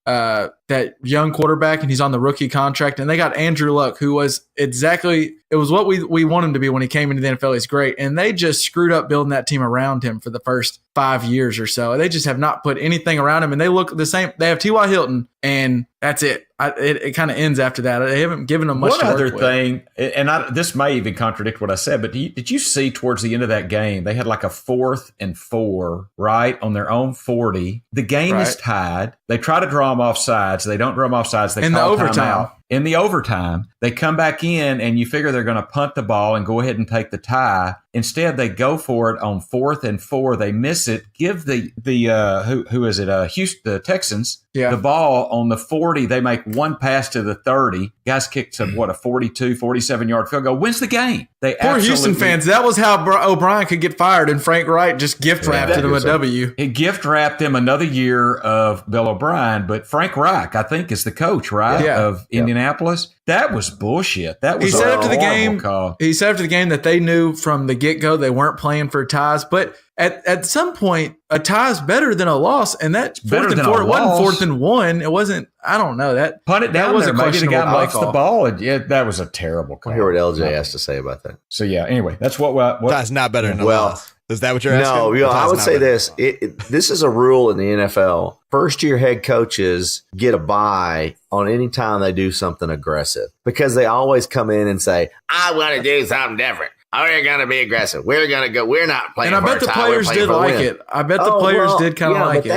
young quarterback and he's on the rookie contract, and they got Andrew Luck, who was it was what we want him to be when he came into the NFL. He's great, and they just screwed up building that team around him for the first 5 years or so. They just have not put anything around him, and they look the same. They have T.Y. Hilton, and that's it. It kind of ends after that. They haven't given him much. One other thing, and this may even contradict what I said, but did you see towards the end of that game, they had like a 4th and 4 right on their own 40. The game is tied. They try to draw them off sides. They don't draw them off sides. They call overtime. timeout. in the overtime. They come back in, and you figure they're going to punt the ball and go ahead and take the tie. Instead, they go for it on 4th and 4. They miss it. Give the the Texans the ball on the 40. They make one pass to the 30. Guys kicked a 42, 47-yard field goal. Wins the game. Poor Houston fans. That was how O'Brien could get fired, and Frank Wright just gift wrapped him a W. He gift wrapped him another year of Bill O'Brien, but Frank Reich, I think, is the coach, right, of Indianapolis. That was bullshit. That was he said after the game. Call. He said after the game that they knew from the get-go they weren't playing for ties, but at some point a tie is better than a loss, and that's 4th and 4. It wasn't 4th and 1. It wasn't. I don't know that. Punt it down was there. Maybe the guy lost the ball. That was a terrible call. I hear what LJ has to say about that. So anyway, that's what that's not better than a loss. Is that what you're asking? No, I would say this. This is a rule in the NFL. First-year head coaches get a bye on any time they do something aggressive because they always come in and say, I want to do something different. We're going to be aggressive. We're going to go. We're not playing for a tie. And I bet the players did like it. I bet the players did kind of like it.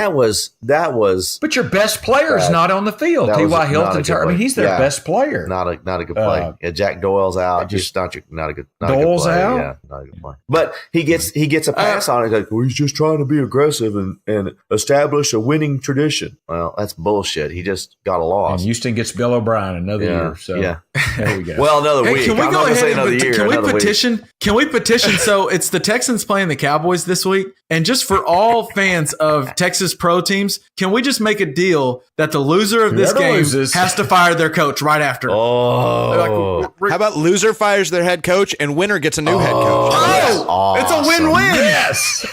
That was. But your best player is not on the field. T.Y. Hilton. I mean, he's their best player. Not a good play. Jack Doyle's out. Just not a good. Doyle's out. Yeah, not a good play. But he gets a pass on it. Like, well, he's just trying to be aggressive and establish a winning tradition. Well, that's bullshit. He just got a loss. And Houston gets Bill O'Brien another year. So there we go. Well, another week. Can we go ahead and petition? Can we petition? So it's the Texans playing the Cowboys this week. And just for all fans of Texas pro teams, can we just make a deal that the loser of this game has to fire their coach right after? How about loser fires their head coach and winner gets a new head coach? It's a win-win. Yes.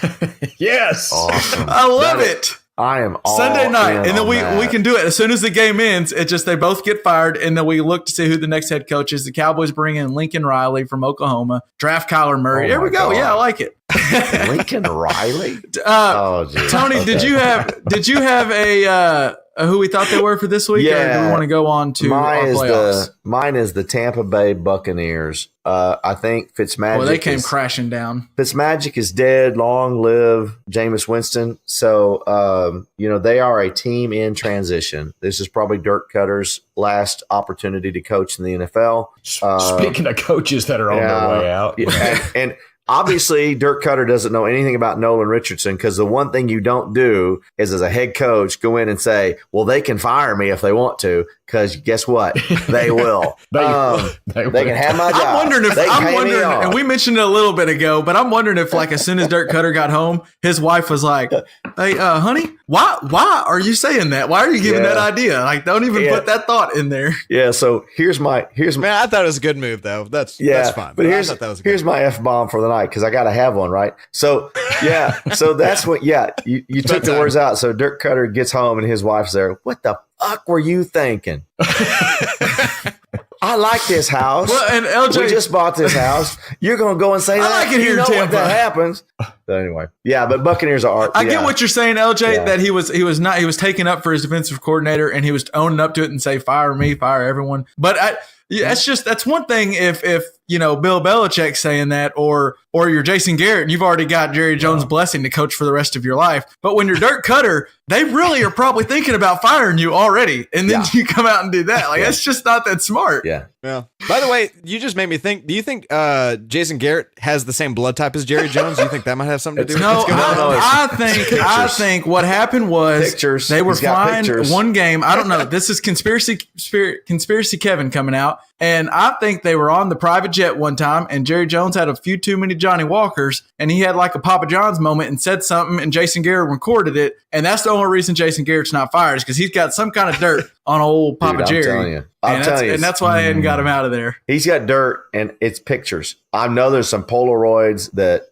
Yes. Awesome. I love it. I am all Sunday night, and then we that. can do it as soon as the game ends. It just they both get fired, and then we look to see who the next head coach is. The Cowboys bring in Lincoln Riley from Oklahoma, draft Kyler Murray. There we go. God. Yeah, I like it. Lincoln Riley. Tony, did you have a who we thought they were for this week? Yeah, or do we want to go on to our playoffs? Mine is the Tampa Bay Buccaneers. I think Fitzmagic. Well, they came crashing down. Fitzmagic is dead. Long live Jameis Winston. So, they are a team in transition. This is probably Dirk Cutter's last opportunity to coach in the NFL. Speaking of coaches that are on their way out. and obviously, Dirk Koetter doesn't know anything about Nolan Richardson because the one thing you don't do is, as a head coach, go in and say, well, they can fire me if they want to, because guess what? They will. they can have my job. I'm wondering, and we mentioned it a little bit ago, but I'm wondering if, like, as soon as Dirk Koetter got home, his wife was like, hey, honey, why are you saying that? Why are you giving that idea? Like, don't even put that thought in there. Yeah, so here's my Man, I thought it was a good move, though. That's fine. But here's my F-bomb for the night, because I got to have one, right? So, so that's what, you took the words out. So Dirk Koetter gets home and his wife's there. What the fuck were you thinking? I like this house. Well, and LJ, we just bought this house. You're going to go and say that? I like it here in Tampa. What that happens. So anyway, but Buccaneers are. I get what you're saying, LJ. That he was taking up for his defensive coordinator, and he was owning up to it and say, "Fire me, fire everyone." But that's one thing if Bill Belichick saying that, or you're Jason Garrett and you've already got Jerry Jones' blessing to coach for the rest of your life. But when you're Dirk Koetter, they really are probably thinking about firing you already, and then you come out and do that. Like that's just not that smart. Yeah. By the way, you just made me think. Do you think Jason Garrett has the same blood type as Jerry Jones? Do you think that might have something to do with it? I think what happened was they were flying one game. I don't know. This is conspiracy Kevin coming out. And I think they were on the private jet one time, and Jerry Jones had a few too many Johnny Walkers, and he had like a Papa John's moment and said something, and Jason Garrett recorded it. And that's the only reason Jason Garrett's not fired, is because he's got some kind of dirt on old Papa Jerry. I'm telling you. And that's why they hadn't got him out of there. He's got dirt, and it's pictures. I know there's some Polaroids that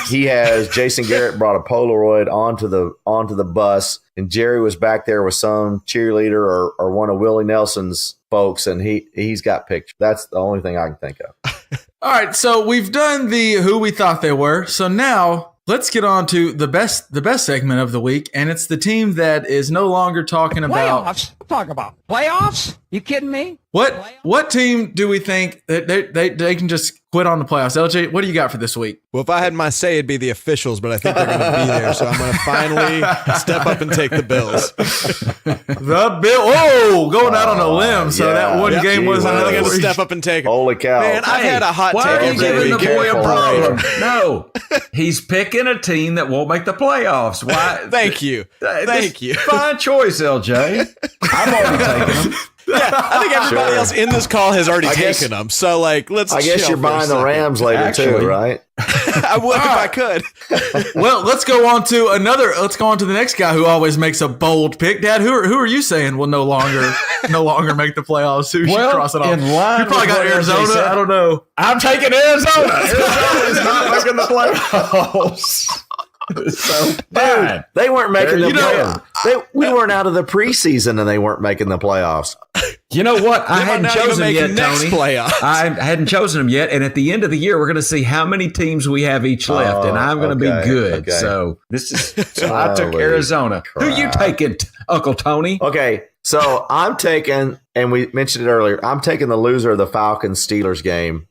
he has. Jason Garrett brought a Polaroid onto the bus, and Jerry was back there with some cheerleader or one of Willie Nelson's folks, and he's got pictures. That's the only thing I can think of. All right, so we've done the who we thought they were. So now let's get on to the best segment of the week, and it's the team that is no longer talking about playoffs. Talk about playoffs? You kidding me? What team do we think that they can just quit on the playoffs. LJ, what do you got for this week? Well, if I had my say, it'd be the officials, but I think they're going to be there. So I'm going to finally step up and take the Bills. The Bill, going out on a limb. So that one game wasn't I'm enough. going to step up and take it. Holy cow. Man, I had a hot Why take. are you giving the boy a problem? Careful. No, he's picking a team that won't make the playoffs. Why? Thank you. Thank you. Fine choice, LJ. I've already taken them. Yeah, I think everybody else in this call has already taken them. So, like, let's. I guess chill you're for a buying the second. Rams later too, right? I would if I could. Well, let's go on to the next guy who always makes a bold pick. Dad, who are you saying will no longer make the playoffs? Who should cross it off? in line You probably with got what LJ Arizona. said, I don't know. I'm taking Arizona. Arizona is not making the playoffs. So fine. They weren't making the You know, playoffs. We weren't out of the preseason and they weren't making the playoffs. You know what? I hadn't Now you're chosen making yet, next Tony. playoffs. I hadn't chosen them yet, and at the end of the year, we're going to see how many teams we have each left, and I'm going to okay, be good. okay. So I took Holy Arizona. Who you taking, Uncle Tony? Okay, so I'm taking, and we mentioned it earlier, I'm taking the loser of the Falcons-Steelers game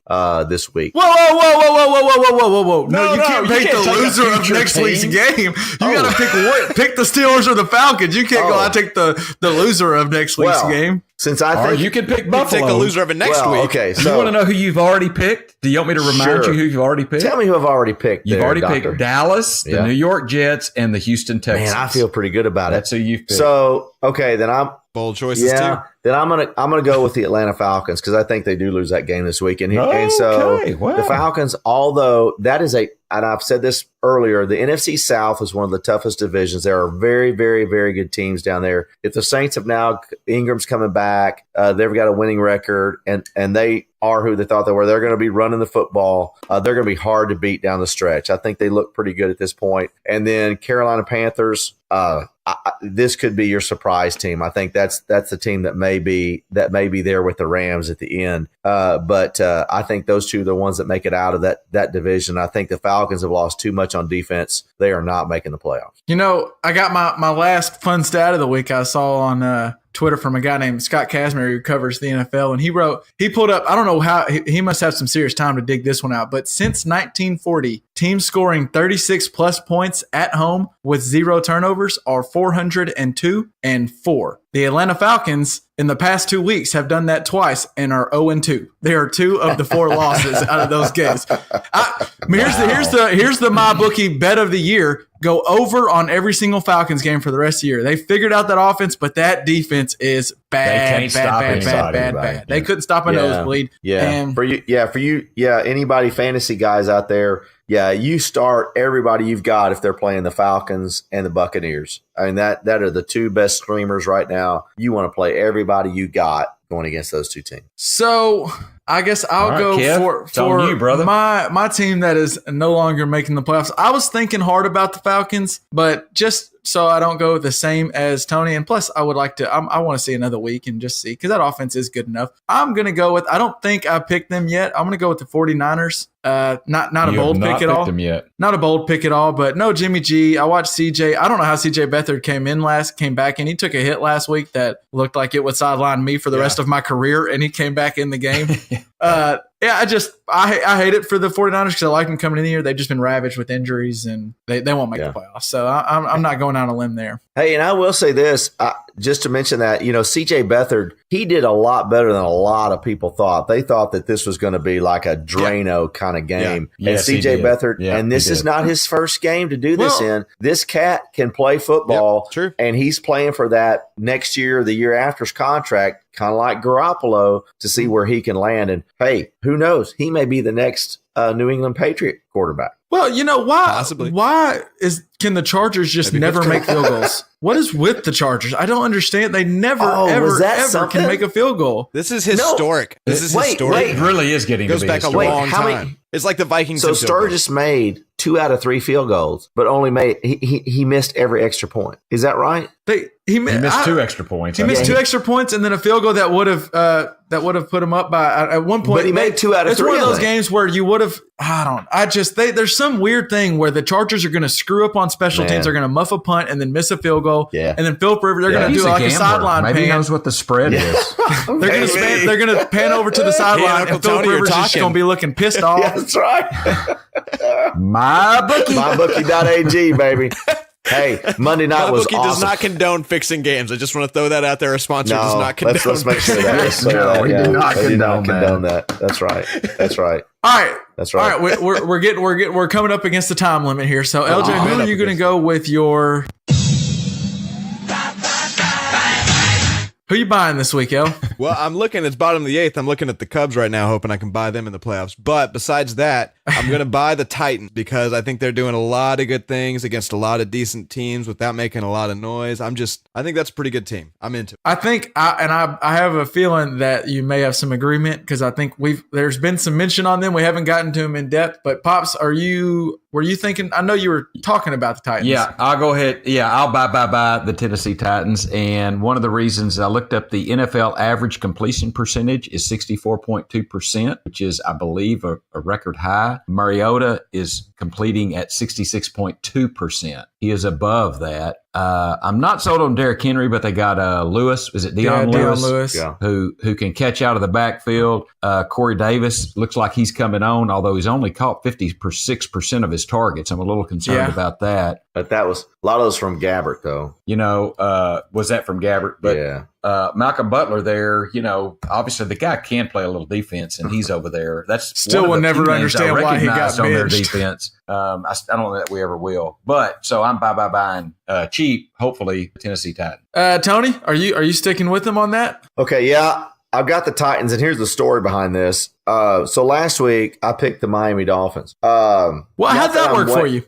this week. Whoa! No, you can't pick the loser of next week's game. You got to pick the Steelers or the Falcons. You can't go, I take the loser of next week's game. Since I Or think you can pick You Buffalo. take the loser of it next week. okay, You so want to know who you've already picked? Do you want me to remind Sure. you who you've already picked? tell me who I've already picked. You've there, already Doctor. picked Dallas, the Yeah. New York Jets, and the Houston Texans. Man, I feel pretty good about That's it. who you've picked. So okay, then I'm Bold choices too. Then I'm gonna go with the Atlanta Falcons because I think they do lose that game this week. And so Okay, wow. the Falcons, although that is and I've said this earlier, the NFC South is one of the toughest divisions. There are very, very, very good teams down there. If the Saints have now, Ingram's coming back, they've got a winning record, and they are who they thought they were. They're going to be running the football. They're going to be hard to beat down the stretch. I think they look pretty good at this point. And then Carolina Panthers, this could be your surprise team. I think that's the team that may be there with the Rams at the end. But I think those two are the ones that make it out of that division. I think the Falcons have lost too much on defense. They are not making the playoffs. You know, I got my last fun stat of the week I saw on Twitter from a guy named Scott Kazmir who covers the NFL, and he pulled up, I don't know how, he must have some serious time to dig this one out, but since 1940, teams scoring 36 plus points at home with 0 turnovers are 402 and 4. The Atlanta Falcons in the past 2 weeks have done that twice and are 0-2. They are 2 of the 4 losses out of those games. Here's the MyBookie bet of the year. Go over on every single Falcons game for the rest of the year. They figured out that offense, but that defense is bad. They couldn't stop a nosebleed. Yeah. And For you, anybody fantasy guys out there, you start everybody you've got if they're playing the Falcons and the Buccaneers. I mean, that are the 2 best streamers right now. You want to play everybody you got going against those 2 teams. so I guess I'll go Kev, it's for on you, brother. my team that is no longer making the playoffs. I was thinking hard about the Falcons, but just so I don't go the same as Tony, and plus I would like to, I want to see another week and just see, because that offense is good enough. I'm going to go with, I don't think I picked them yet. I'm going to go with the 49ers. Not a bold pick at all. Them yet. Not a bold pick at all, but no Jimmy G. I watched CJ. I don't know how CJ Beathard came back, and he took a hit last week that looked like it would sideline me for the rest of my career, and he came back in the game. I hate it for the 49ers because I like them coming in here. They've just been ravaged with injuries, and they won't make the playoffs. So I'm not going out on a limb there. Hey, and I will say this, just to mention that, CJ Beathard, he did a lot better than a lot of people thought. They thought that this was going to be like a Drano kind of game. Yeah. Yes, and CJ Beathard, and this is not his first game to do this in. This cat can play football, true. And he's playing for that next year, the year after's contract, kind of like Garoppolo, to see where he can land. And hey, who knows? He may be the next New England Patriot quarterback. Well, you know why? Possibly. Can the Chargers just never make field goals? What is with the Chargers? I don't understand. They never, ever can make a field goal. This is historic. This is historic. It really is getting It goes to be back a historic. long time. It's like the Vikings. So and Bills. Sturgis made 2 out of 3 field goals, but only he missed every extra point. Is that right? He missed 2 extra points. He missed 2 extra points and then a field goal that would have put him up by at one point. But he made 2 out of 3. It's one of those games where you would have. There's some weird thing where the Chargers are going to screw up on special teams. They're going to muff a punt and then miss a field goal. Yeah. And then Philip Rivers, they're going to do like a sideline pan. Maybe he knows what the spread is. They're going to pan over to the sideline and Philip Rivers is just going to be looking pissed off. Yeah, that's right. MyBookie.ag, baby. Hey, Monday night was awesome. does not condone fixing games. I just want to throw that out there. Our sponsor does not condone. Let's make sure that. We do not condone that. That's right. All right. That's right. All right. We're coming up against the time limit here. So LJ, who are you going to go with your? Who you buying this week, El? Well, I'm looking. It's bottom of the 8th. I'm looking at the Cubs right now, hoping I can buy them in the playoffs. But besides that, I'm going to buy the Titans because I think they're doing a lot of good things against a lot of decent teams without making a lot of noise. I think that's a pretty good team. I'm into it. I think, I have a feeling that you may have some agreement because I think there's been some mention on them. We haven't gotten to them in depth. But Pops, were you thinking? I know you were talking about the Titans. Yeah, I'll go ahead. Yeah, I'll buy the Tennessee Titans. And one of the reasons I looked up the NFL average completion percentage is 64.2%, which is, I believe, a record high. Mariota is completing at 66.2%. He is above that. I'm not sold on Derrick Henry, but they got Lewis. Is it Dion Lewis? Yeah. Who can catch out of the backfield. Corey Davis looks like he's coming on, although he's only caught 56% of his targets. I'm a little concerned about that. But that was a lot of those from Gabbert, though. Was that from Gabbert? But yeah. Malcolm Butler there, obviously the guy can play a little defense, and he's over there. That's still will never understand why he got on their benched. defense. I don't know that we ever will. But so I'm buying cheap, hopefully, Tennessee Titans. Tony, are you sticking with them on that? Okay, yeah. I've got the Titans, and here's the story behind this. So last week, I picked the Miami Dolphins. How'd that work for you?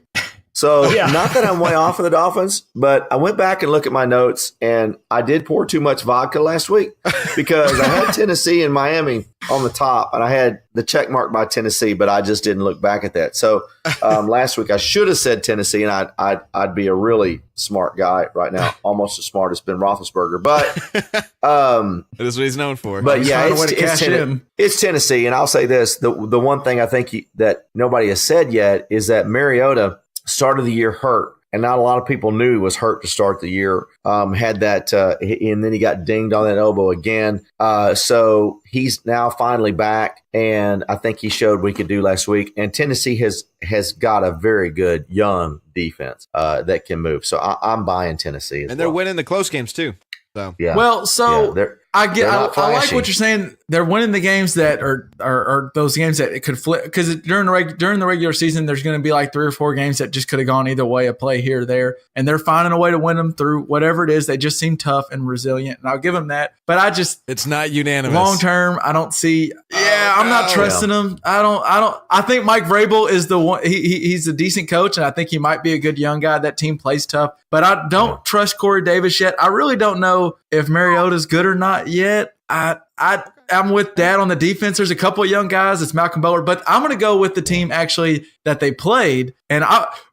So not that I'm way off of the Dolphins, but I went back and looked at my notes, and I did pour too much vodka last week because I had Tennessee and Miami on the top, and I had the check mark by Tennessee, but I just didn't look back at that. So last week I should have said Tennessee, and I'd be a really smart guy right now, almost as smart as Ben Roethlisberger. But that is what he's known for. But yeah, it's Tennessee, and I'll say this: the one thing I think that nobody has said yet is that Mariota started the year hurt, and not a lot of people knew he was hurt to start the year. Had that, and then he got dinged on that elbow again. So he's now finally back, and I think he showed what he could do last week. And Tennessee has got a very good young defense that can move. So I'm buying Tennessee, and they're winning the close games too. So yeah. Well, so yeah, I like what you're saying. They're winning the games that are those games that it could flip, because during the regular season, there's going to be like 3 or 4 games that just could have gone either way, a play here or there, and they're finding a way to win them through whatever it is. They just seem tough and resilient, and I'll give them that. But it's not unanimous. Long term, I don't see. I'm not trusting them. I think Mike Vrabel is the one. He's a decent coach, and I think he might be a good young guy. That team plays tough, but I don't trust Corey Davis yet. I really don't know if Mariota's good or not yet. I'm with Dad on the defense. There's a couple of young guys. It's Malcolm Butler, but I'm going to go with the team actually that they played. And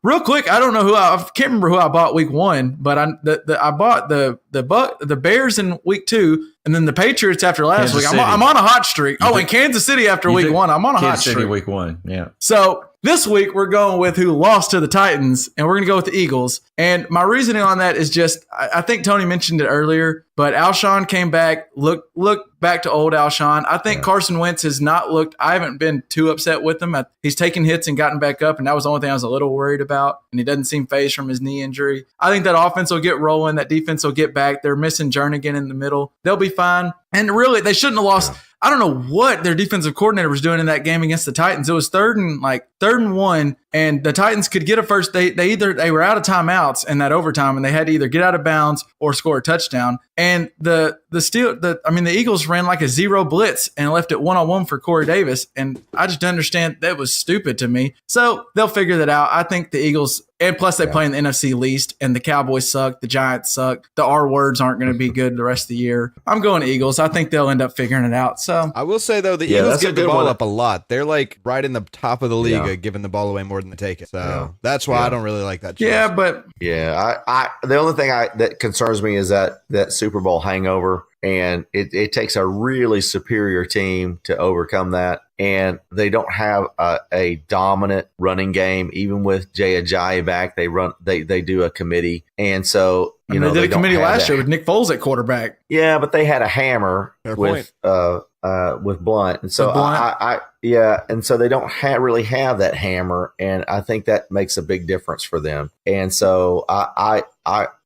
real quick, I don't know I can't remember who I bought week 1, but I bought the Bears in week 2, and then the Patriots after last week. I'm on a hot streak. And Kansas City after week 1. I'm on a hot streak. Kansas City week 1, yeah. So this week we're going with who lost to the Titans, and we're going to go with the Eagles. And my reasoning on that is just, I think Tony mentioned it earlier, but Alshon came back, look back to old Alshon. I think Carson Wentz has not looked, I haven't been too upset with him. He's taken hits and gotten back up, and that was the only thing I was a little worried about. And he doesn't seem phased from his knee injury. I think that offense will get rolling. That defense will get back. They're missing Jernigan in the middle. They'll be fine. And really, they shouldn't have lost. I don't know what their defensive coordinator was doing in that game against the Titans. It was third and 1, and the Titans could get a first. They were out of timeouts in that overtime, and they had to either get out of bounds or score a touchdown. And the Eagles ran like a zero blitz and left it 1-on-1 for Corey Davis, and I just don't understand. That was stupid to me. So they'll figure that out. I think the Eagles And plus, they play in the NFC least, and the Cowboys suck. The Giants suck. The R words aren't going to be good the rest of the year. I'm going Eagles. I think they'll end up figuring it out. So I will say, though, the Eagles give the ball up a lot. They're like right in the top of the league at giving the ball away more than they take it. So that's why I don't really like that choice. Yeah, but I the only thing that concerns me is that Super Bowl hangover. And it takes a really superior team to overcome that. And they don't have a dominant running game. Even with Jay Ajayi back, they do a committee. And so, they did a committee last year with Nick Foles at quarterback. Yeah, but they had a hammer with Blunt. And so and so they don't really have that hammer. And I think that makes a big difference for them. And so I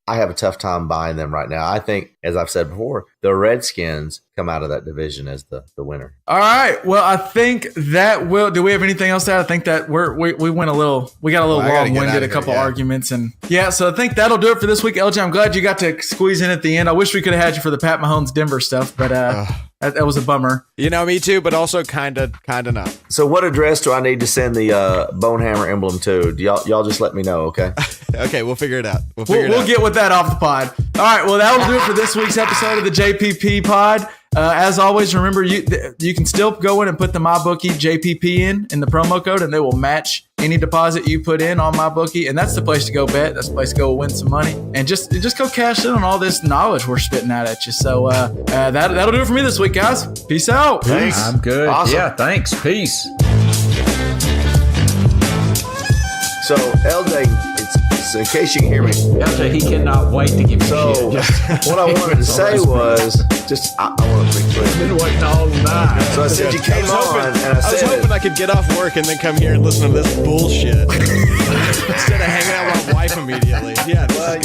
have a tough time buying them right now. I think, as I've said before, the Redskins come out of that division as the winner. All right. Well, I think that will. Do we have anything else to add? I think that we went a little. We got a little long-winded, a couple arguments, and so I think that'll do it for this week. LJ, I'm glad you got to squeeze in at the end. I wish we could have had you for the Pat Mahomes Denver stuff, but that was a bummer. Me too, but also kind of not. So, what address do I need to send the Bonehammer emblem to? Y'all just let me know, okay? Okay, we'll figure it out. We'll get with that off the pod. All right, well, that will do it for this week's episode of the JPP pod. As always, remember, you can still go in and put the MyBookie JPP in the promo code, and they will match any deposit you put in on MyBookie. And that's the place to go bet. That's the place to go win some money. And just go cash in on all this knowledge we're spitting out at you. So that'll do it for me this week, guys. Peace out. Thanks. I'm good. Awesome. Yeah, thanks. Peace. So, LJ, in case you can hear me. LJ, he cannot wait to give me shit. What I wanted to say was, I want to be clear. I've been waiting all night. So I said you came on, and I was hoping I could get off work and then come here and listen to this bullshit instead of hanging out with my wife immediately. Yeah, well,